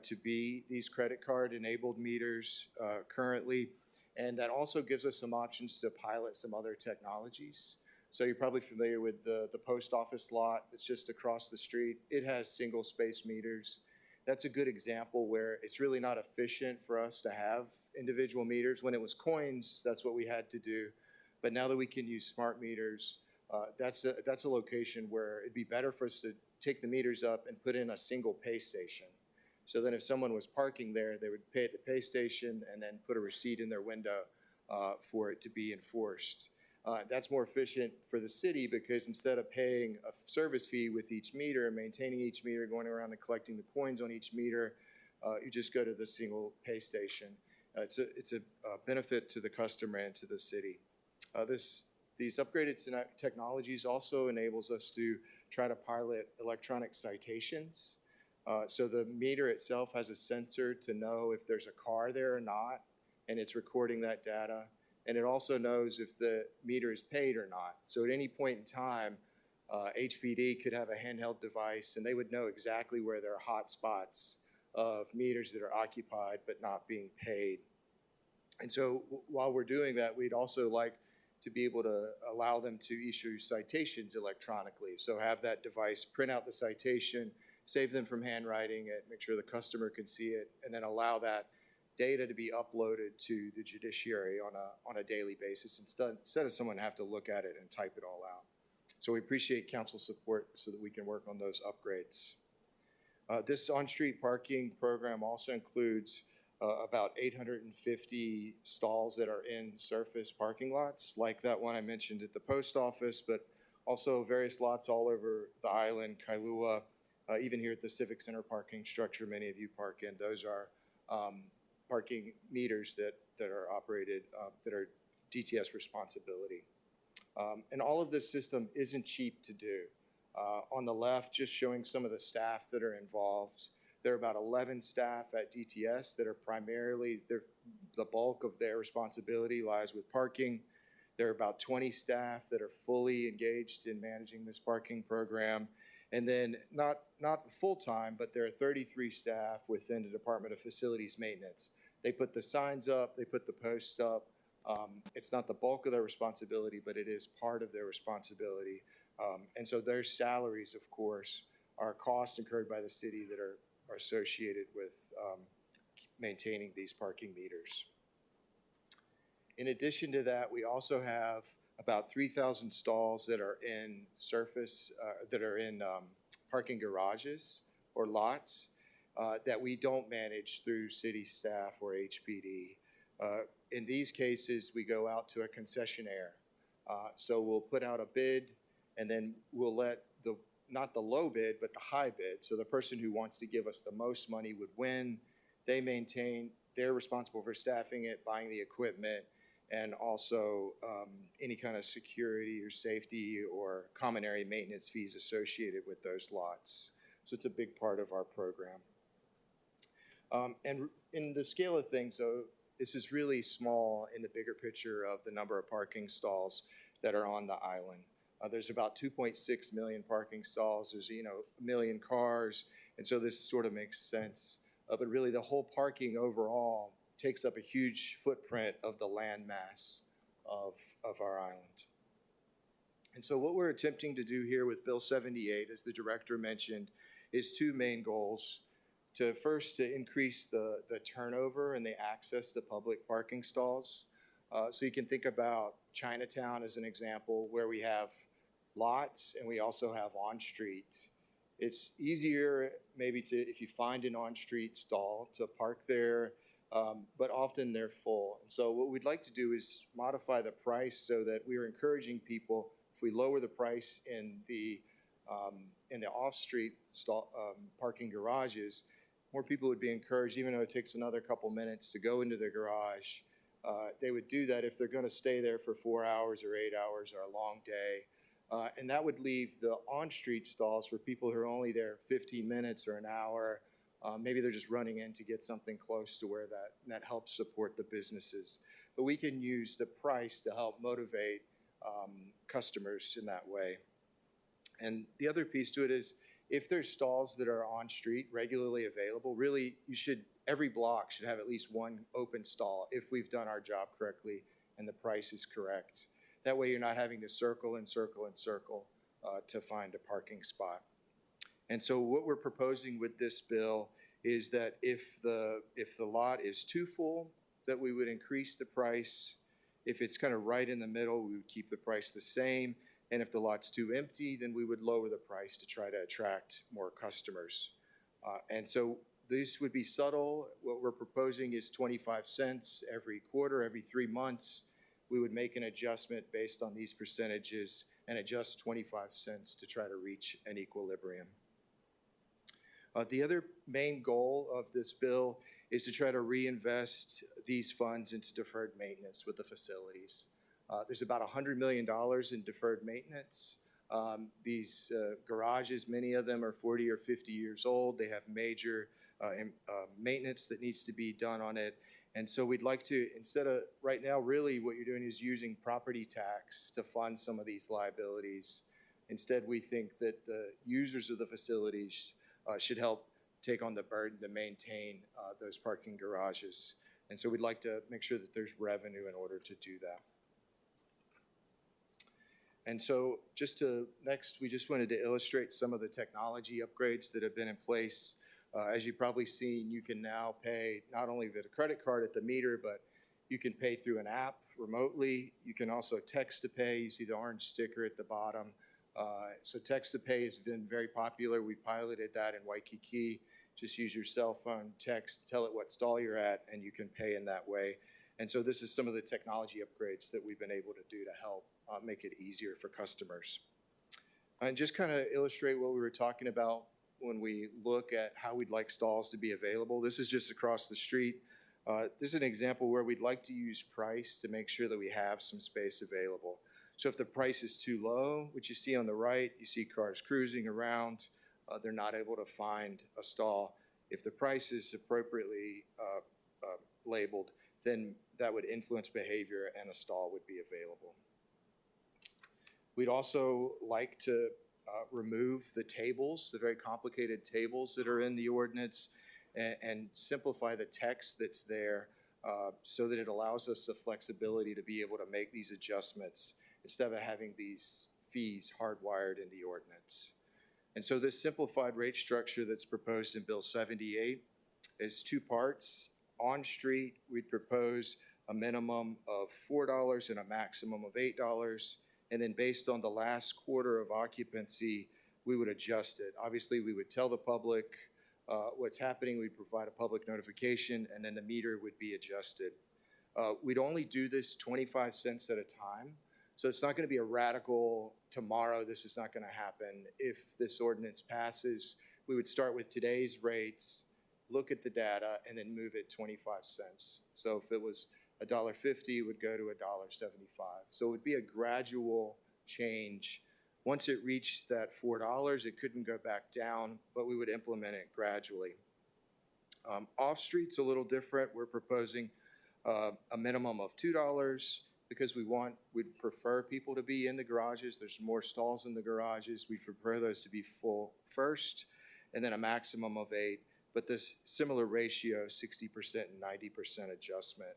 to be these credit card enabled meters currently. And that also gives us some options to pilot some other technologies. So you're probably familiar with the post office lot that's just across the street. It has single space meters. That's a good example where it's really not efficient for us to have individual meters. When it was coins, that's what we had to do. But now that we can use smart meters, that's a location where it'd be better for us to take the meters up and put in a single pay station. So then if someone was parking there, they would pay at the pay station and then put a receipt in their window for it to be enforced. That's more efficient for the city because instead of paying a service fee with each meter and maintaining each meter, going around and collecting the coins on each meter, you just go to the single pay station. It's a benefit to the customer and to the city. These upgraded technologies also enables us to try to pilot electronic citations. So the meter itself has a sensor to know if there's a car there or not, and it's recording that data. And it also knows if the meter is paid or not. So at any point in time, HPD could have a handheld device, and they would know exactly where there are hot spots of meters that are occupied but not being paid. And so while we're doing that, we'd also like to be able to allow them to issue citations electronically. So have that device print out the citation, save them from handwriting it, make sure the customer can see it, and then allow that data to be uploaded to the judiciary on a daily basis instead of someone have to look at it and type it all out. So we appreciate council support so that we can work on those upgrades. This on-street parking program also includes about 850 stalls that are in surface parking lots, like that one I mentioned at the post office, but also various lots all over the island, Kailua, even here at the Civic Center parking structure many of you park in. Those are parking meters that are operated, that are DTS responsibility. And all of this system isn't cheap to do. On the left, just showing some of the staff that are involved. There are about 11 staff at DTS that are primarily, the bulk of their responsibility lies with parking. There are about 20 staff that are fully engaged in managing this parking program. And then not full-time, but there are 33 staff within the Department of Facilities Maintenance. They put the signs up, they put the posts up. It's not the bulk of their responsibility, but it is part of their responsibility. And so their salaries, of course, are costs incurred by the city that are associated with maintaining these parking meters. In addition to that, we also have about 3,000 stalls that are in surface, that are in parking garages or lots that we don't manage through city staff or HPD. In these cases, we go out to a concessionaire. So we'll put out a bid, and then we'll let not the low bid, but the high bid. So the person who wants to give us the most money would win. They maintain, they're responsible for staffing it, buying the equipment, and also any kind of security or safety or common area maintenance fees associated with those lots. So it's a big part of our program. And in the scale of things, though, this is really small in the bigger picture of the number of parking stalls that are on the island. There's about 2.6 million parking stalls. There's, 1 million cars. And so this sort of makes sense. But really the whole parking overall takes up a huge footprint of the land mass of our island. And so what we're attempting to do here with Bill 78, as the director mentioned, is two main goals. First, to increase the turnover and the access to public parking stalls. So you can think about Chinatown as an example, where we have lots, and we also have on-street. It's easier maybe to, if you find an on-street stall, to park there, but often they're full. And so what we'd like to do is modify the price so that we're encouraging people, if we lower the price in the off-street stall, parking garages, more people would be encouraged, even though it takes another couple minutes to go into the garage. They would do that if they're going to stay there for 4 hours or 8 hours or a long day. And that would leave the on-street stalls for people who are only there 15 minutes or an hour. Maybe they're just running in to get something close to where that helps support the businesses. But we can use the price to help motivate customers in that way. And the other piece to it is, if there's stalls that are on street regularly available, really every block should have at least one open stall if we've done our job correctly and the price is correct. That way you're not having to circle and circle and circle to find a parking spot. And so what we're proposing with this bill is that if the lot is too full, that we would increase the price. If it's kind of right in the middle, we would keep the price the same. And if the lot's too empty, then we would lower the price to try to attract more customers. And so this would be subtle. What we're proposing is 25 cents every quarter, every 3 months. We would make an adjustment based on these percentages and adjust 25 cents to try to reach an equilibrium. The other main goal of this bill is to try to reinvest these funds into deferred maintenance with the facilities. There's about $100 million in deferred maintenance. These garages, many of them are 40 or 50 years old. They have major maintenance that needs to be done on it. And so we'd like to, instead of, right now, really what you're doing is using property tax to fund some of these liabilities. Instead, we think that the users of the facilities should help take on the burden to maintain those parking garages. And so we'd like to make sure that there's revenue in order to do that. And so next, we just wanted to illustrate some of the technology upgrades that have been in place. As you've probably seen, you can now pay not only with a credit card at the meter, but you can pay through an app remotely. You can also text to pay. You see the orange sticker at the bottom. So text to pay has been very popular. We piloted that in Waikiki. Just use your cell phone, text, tell it what stall you're at, and you can pay in that way. And so this is some of the technology upgrades that we've been able to do to help make it easier for customers. And just kind of illustrate what we were talking about when we look at how we'd like stalls to be available. This is just across the street. This is an example where we'd like to use price to make sure that we have some space available. So if the price is too low, which you see on the right, you see cars cruising around, they're not able to find a stall. If the price is appropriately labeled, then that would influence behavior and a stall would be available. We'd also like to remove the tables, the very complicated tables that are in the ordinance, and simplify the text that's there so that it allows us the flexibility to be able to make these adjustments instead of having these fees hardwired in the ordinance. And so this simplified rate structure that's proposed in Bill 78 is 2 parts. On street, we'd propose a minimum of $4 and a maximum of $8. And then based on the last quarter of occupancy, we would adjust it. Obviously, we would tell the public what's happening. We'd provide a public notification, and then the meter would be adjusted. We'd only do this 25 cents at a time. So it's not going to be a radical, tomorrow this is not going to happen. If this ordinance passes, we would start with today's rates, look at the data, and then move it 25 cents. So if it was $1.50, it would go to $1.75. So it would be a gradual change. Once it reached that $4, it couldn't go back down, but we would implement it gradually. Off-street's a little different. We're proposing a minimum of $2 because we'd prefer people to be in the garages. There's more stalls in the garages. We prefer those to be full first, and then a maximum of 8. But this similar ratio, 60% and 90% adjustment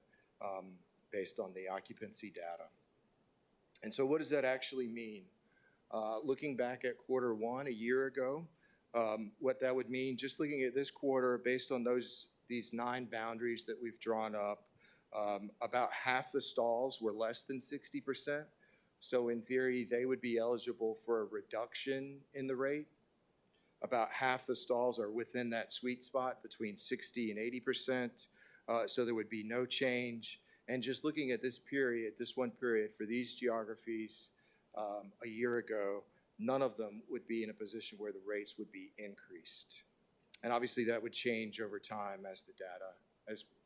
based on the occupancy data. And so what does that actually mean? Looking back at Q1 a year ago, what that would mean, just looking at this quarter, based on these 9 boundaries that we've drawn up, about half the stalls were less than 60%. So in theory, they would be eligible for a reduction in the rate. About half the stalls are within that sweet spot between 60 and 80%. So there would be no change. And just looking at this period, this one period for these geographies a year ago, none of them would be in a position where the rates would be increased. And obviously that would change over time as the data,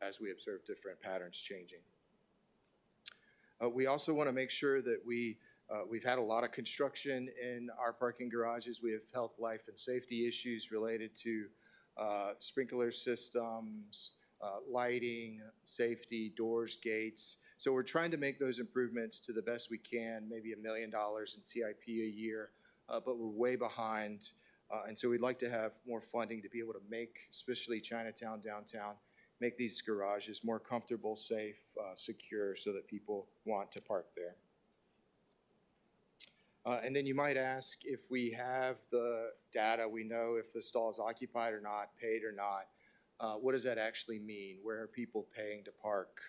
as we observe different patterns changing. We also want to make sure that we've had a lot of construction in our parking garages. We have health, life, and safety issues related to sprinkler systems, lighting, safety, doors, gates. So we're trying to make those improvements to the best we can, maybe $1 million in CIP a year, but we're way behind. And so we'd like to have more funding to be able to make, especially Chinatown, downtown, make these garages more comfortable, safe, secure, so that people want to park there. And then you might ask, if we have the data, we know if the stall is occupied or not, paid or not, what does that actually mean? Where are people paying to park?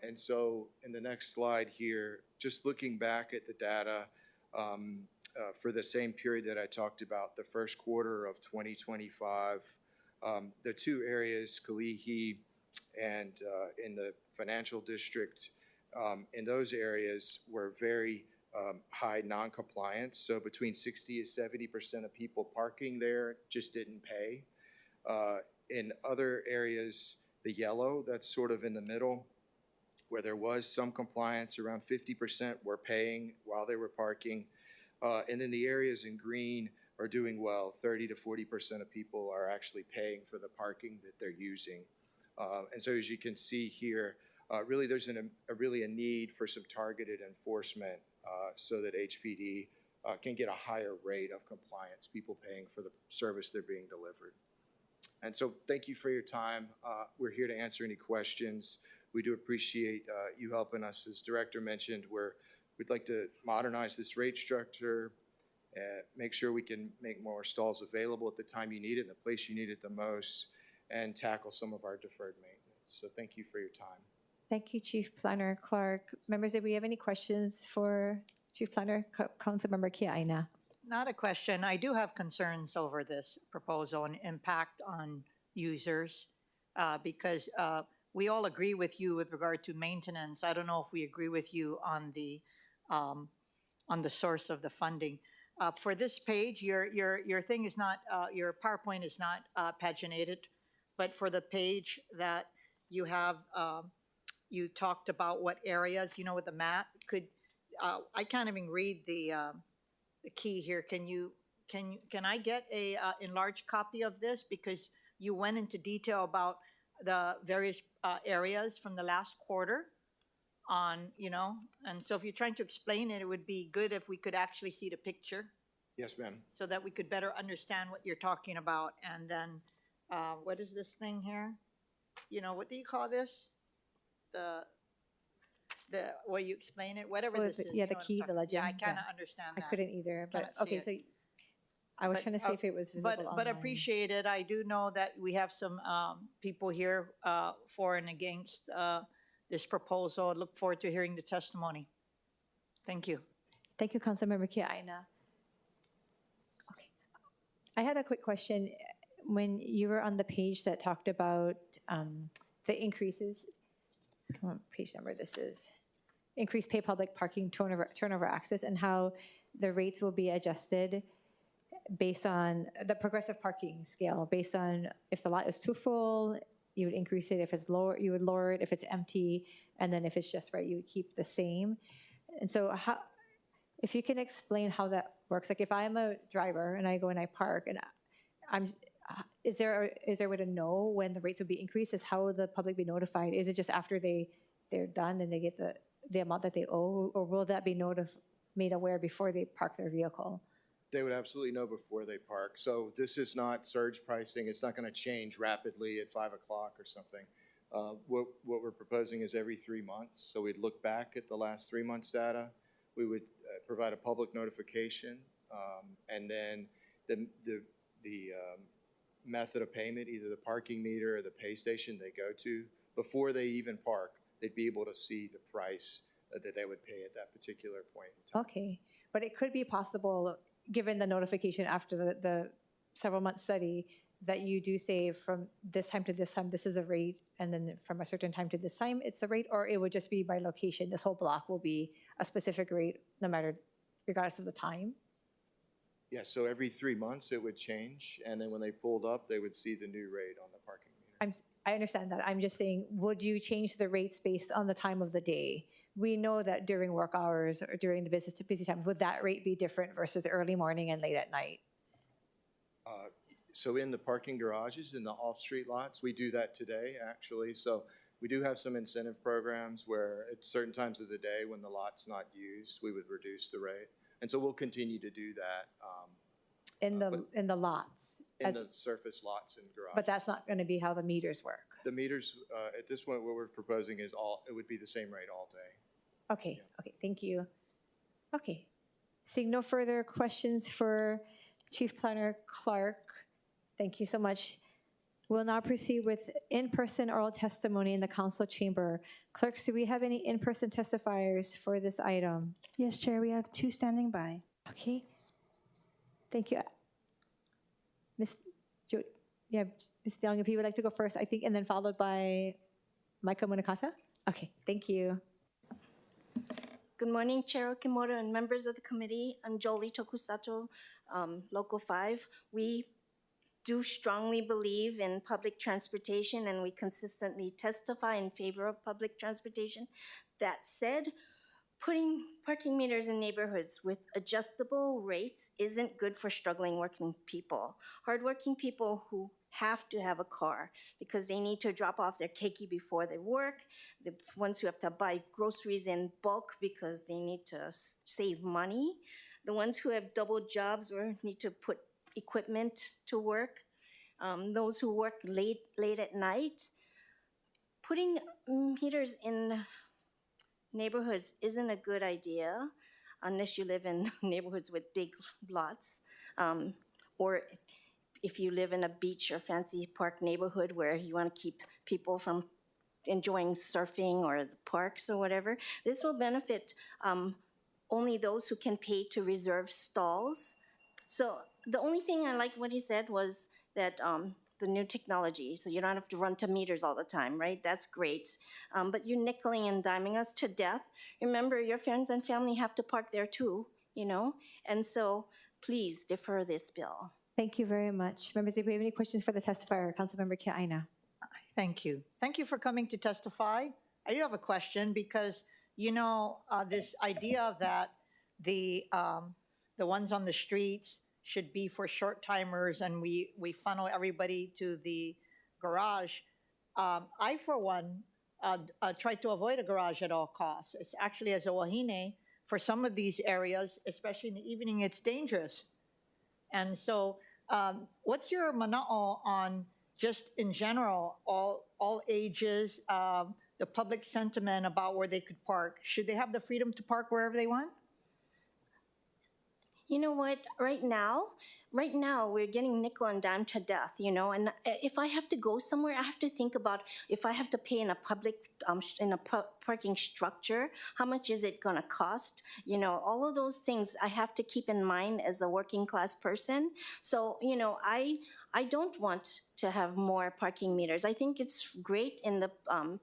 And so in the next slide here, just looking back at the data for the same period that I talked about, the first quarter of 2025, the two areas, Kalihi and in the financial district, in those areas were very high non-compliance. So between 60 to 70% of people parking there just didn't pay. In other areas, the yellow, that's sort of in the middle, where there was some compliance, around 50% were paying while they were parking. And then the areas in green are doing well. 30 to 40% of people are actually paying for the parking that they're using. And so as you can see here, really there's really a need for some targeted enforcement so that HPD can get a higher rate of compliance, people paying for the service they're being delivered. And so thank you for your time. We're here to answer any questions. We do appreciate you helping us. As Director mentioned, we'd like to modernize this rate structure, make sure we can make more stalls available at the time you need it, in the place you need it the most, and tackle some of our deferred maintenance. So thank you for your time. Thank you, Chief Planner Clark. Members, do we have any questions for Chief Planner, Councilmember Kiaina? Not a question. I do have concerns over this proposal and impact on users because we all agree with you with regard to maintenance. I don't know if we agree with you on the source of the funding. For this page, your thing is not, your PowerPoint is not paginated, but for the page that you have, you talked about what areas, you know, with the map. I can't even read the key here. Can I get a enlarged copy of this? Because you went into detail about the various areas from the last quarter on, you know, and so if you're trying to explain it, it would be good if we could actually see the picture. Yes, ma'am. So that we could better understand what you're talking about. And then, what is this thing here? You know, what do you call this? The way you explain it, whatever Oh, this is. yeah, you the know what I'm key, talking- the legend. Yeah, I kind of yeah. understand I that. couldn't either, but Cannot see okay, it. so I was But, trying to see if it was visible But online. appreciate it. I do know that we have some people here for and against this proposal. I look forward to hearing the testimony. Thank you. Thank you, Councilmember Kiaina. Okay. I had a quick question. When you were on the page that talked about the increases, what page number this is, increased pay public parking turnover access, and how the rates will be adjusted based on the progressive parking scale, based on if the lot is too full, you would increase it. If it's lower, you would lower it. If it's empty, and then if it's just right, you would keep the same. And so if you can explain how that works, like if I'm a driver and I go and I park and is there a way to know when the rates would be increased? Is how will the public be notified? Is it just after they're done and they get the amount that they owe, or will that be made aware before they park their vehicle? They would absolutely know before they park. So this is not surge pricing. It's not going to change rapidly at 5 o'clock or something. What we're proposing is every 3 months. So we'd look back at the last 3 months' data. We would provide a public notification, and then the method of payment, either the parking meter or the pay station they go to, before they even park, they'd be able to see the price that they would pay at that particular point in time. Okay, but it could be possible, given the notification after the several-month study, that you do say from this time to this time, this is a rate, and then from a certain time to this time, it's a rate, or it would just be by location? This whole block will be a specific rate, no matter, regardless of the time? Yeah, so every 3 months it would change, and then when they pulled up, they would see the new rate on the parking meter. I understand that. I'm just saying, would you change the rates based on the time of the day? We know that during work hours or during the business to busy times, would that rate be different versus early morning and late at night? So in the parking garages, in the off-street lots, we do that today, actually. So we do have some incentive programs where at certain times of the day when the lot's not used, we would reduce the rate. And so we'll continue to do that. In the lots? In the surface lots and garages. But that's not going to be how the meters work? The meters, at this point, what we're proposing is it would be the same rate all day. Okay, okay, thank you. Okay, seeing no further questions for Chief Planner Clark, thank you so much. We'll now proceed with in-person oral testimony in the council chamber. Clerks, do we have any in-person testifiers for this item? Yes, Chair, we have 2 standing by. Okay, thank you. Ms. Leong, if you would like to go first, I think, and then followed by Micah Munakata? Okay, thank you. Good morning, Chair Okimoto and members of the committee. I'm Jolie Tokusato, Local 5. We do strongly believe in public transportation, and we consistently testify in favor of public transportation. That said, putting parking meters in neighborhoods with adjustable rates isn't good for struggling working people. Hardworking people who have to have a car because they need to drop off their keiki before they work, the ones who have to buy groceries in bulk because they need to save money, the ones who have double jobs or need to put equipment to work, those who work late at night. Putting meters in neighborhoods isn't a good idea unless you live in neighborhoods with big lots, or if you live in a beach or fancy park neighborhood where you want to keep people from enjoying surfing or the parks or whatever. This will benefit only those who can pay to reserve stalls. So the only thing I liked what he said was that the new technology, so you don't have to run to meters all the time, right? That's great. But you're nickeling and diming us to death. Remember, your friends and family have to park there too, you know? And so please defer this bill. Thank you very much. Members, if you have any questions for the testifier, Councilmember Kiaina. Thank you. Thank you for coming to testify. I do have a question because, you know, this idea that the ones on the streets should be for short timers and we funnel everybody to the garage. I, for one, try to avoid a garage at all costs. It's actually, as a wahine, for some of these areas, especially in the evening, it's dangerous. And so what's your mana'o on just in general, all ages, the public sentiment about where they could park? Should they have the freedom to park wherever they want? You know what, right now we're getting nickel and dime to death, you know, and if I have to go somewhere, I have to think about if I have to pay in a public, parking structure, how much is it gonna cost? You know, all of those things I have to keep in mind as a working class person. So, you know, I don't want to have more parking meters. I think it's great in the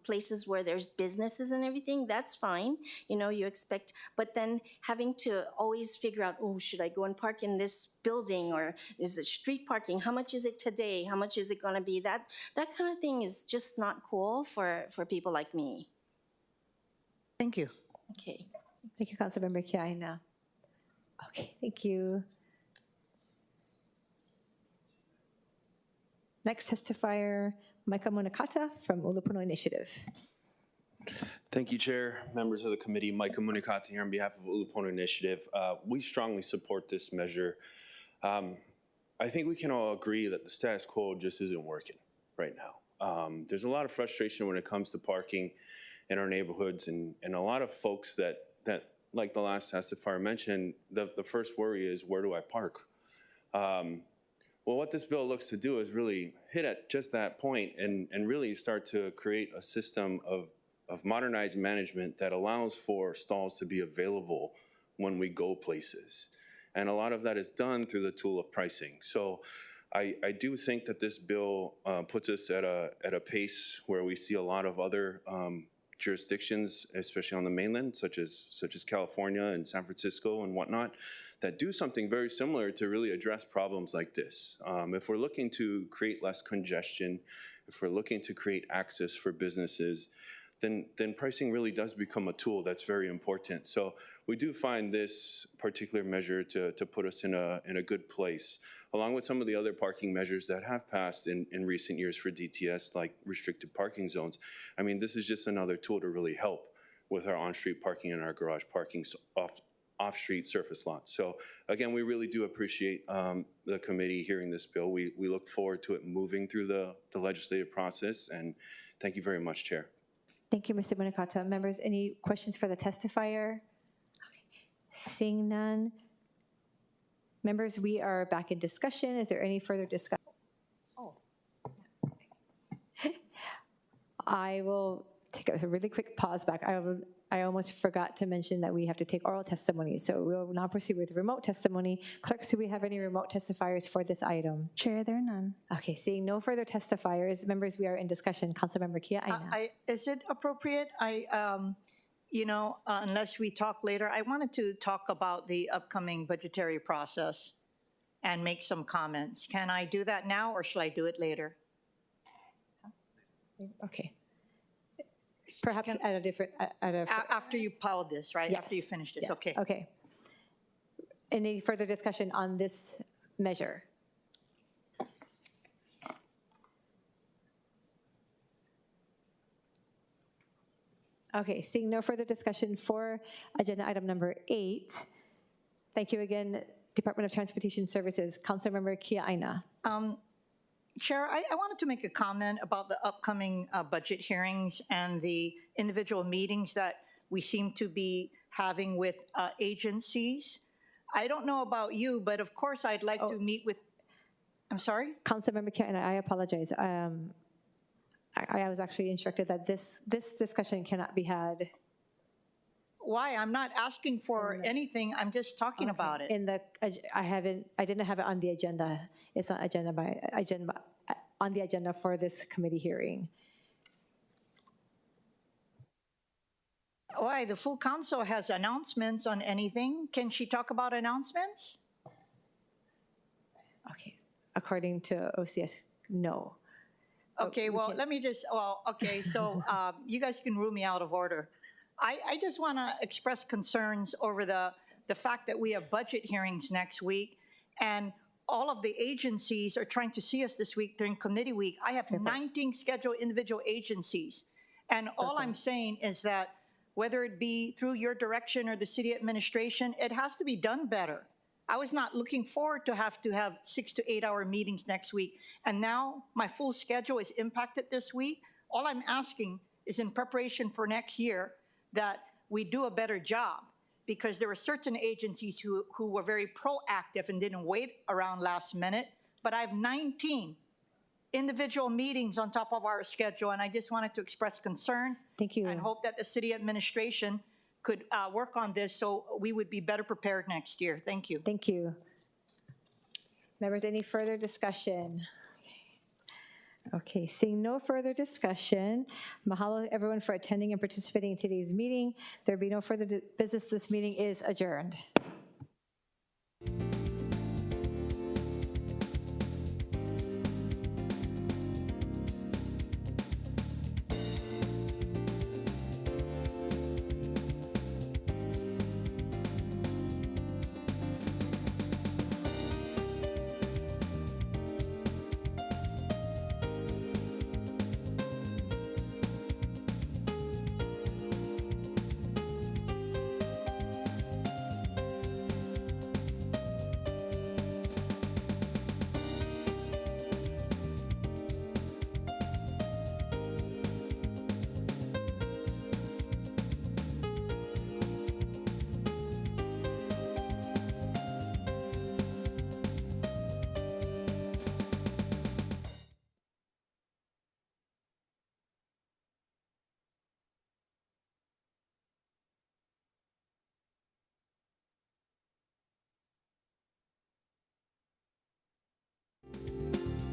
places where there's businesses and everything, that's fine. You know, you expect, but then having to always figure out, oh, should I go and park in this building or is it street parking? How much is it today? How much is it gonna be? That kind of thing is just not cool for people like me. Thank you. Okay. Thank you, Councilmember Kiaina. Okay, thank you. Next testifier, Micah Munakata from Ulupono Initiative. Thank you, Chair, members of the committee. Micah Munakata here on behalf of Ulupono Initiative. We strongly support this measure. I think we can all agree that the status quo just isn't working right now. There's a lot of frustration when it comes to parking in our neighborhoods, and a lot of folks that like the last testifier mentioned, the first worry is, where do I park? Well, what this bill looks to do is really hit at just that point and really start to create a system of modernized management that allows for stalls to be available when we go places. And a lot of that is done through the tool of pricing. So I do think that this bill puts us at a pace where we see a lot of other jurisdictions, especially on the mainland, such as California and San Francisco and whatnot, that do something very similar to really address problems like this. If we're looking to create less congestion, if we're looking to create access for businesses, then pricing really does become a tool that's very important. So we do find this particular measure to put us in a good place, along with some of the other parking measures that have passed in recent years for DTS, like restricted parking zones. I mean, this is just another tool to really help with our on-street parking and our garage parking off-street surface lots. So again, we really do appreciate the committee hearing this bill. We look forward to it moving through the legislative process, and thank you very much, Chair. Thank you, Mr. Munakata. Members, any questions for the testifier? Okay. Seeing none. Members, we are back in discussion. Is there any further discussion? Oh. I will take a really quick pause back. I almost forgot to mention that we have to take oral testimony, so we'll now proceed with remote testimony. Clerks, do we have any remote testifiers for this item? Chair, there are none. Okay, seeing no further testifiers, members, we are in discussion. Councilmember Kia Aina. Is it appropriate? Unless we talk later, I wanted to talk about the upcoming budgetary process and make some comments. Can I do that now, or shall I do it later? Okay. Perhaps at a different, after you power this, right? Yes. After you finish this, Yes. okay. Okay. Any further discussion on this measure? Okay, seeing no further discussion for agenda item number 8. Thank you again, Department of Transportation Services. Councilmember Kia Aina. Chair, I wanted to make a comment about the upcoming budget hearings and the individual meetings that we seem to be having with agencies. I don't know about you, but of course I'd like to meet with, I'm sorry? Councilmember Kia Aina, I apologize. I was actually instructed that this discussion cannot be had. Why? I'm not asking for anything. I'm just talking about it. In the, I didn't have it on the agenda. It's not on the agenda for this committee hearing. Why? The full council has announcements on anything. Can she talk about announcements? Okay, according to OCS, no. Okay, well, let me just, okay, so you guys can rule me out of order. I just want to express concerns over the fact that we have budget hearings next week, and all of the agencies are trying to see us this week during committee week. I have 19 scheduled individual agencies, and all I'm saying is that whether it be through your direction or the city administration, it has to be done better. I was not looking forward to have 6 to 8 hour meetings next week, and now my full schedule is impacted this week. All I'm asking is in preparation for next year that we do a better job, because there were certain agencies who were very proactive and didn't wait around last minute, but I have 19 individual meetings on top of our schedule, and I just wanted to express concern. Thank you. And hope that the city administration could work on this so we would be better prepared next year. Thank you. Thank you. Members, any further discussion? Okay, seeing no further discussion, mahalo everyone for attending and participating in today's meeting. There will be no further business. This meeting is adjourned.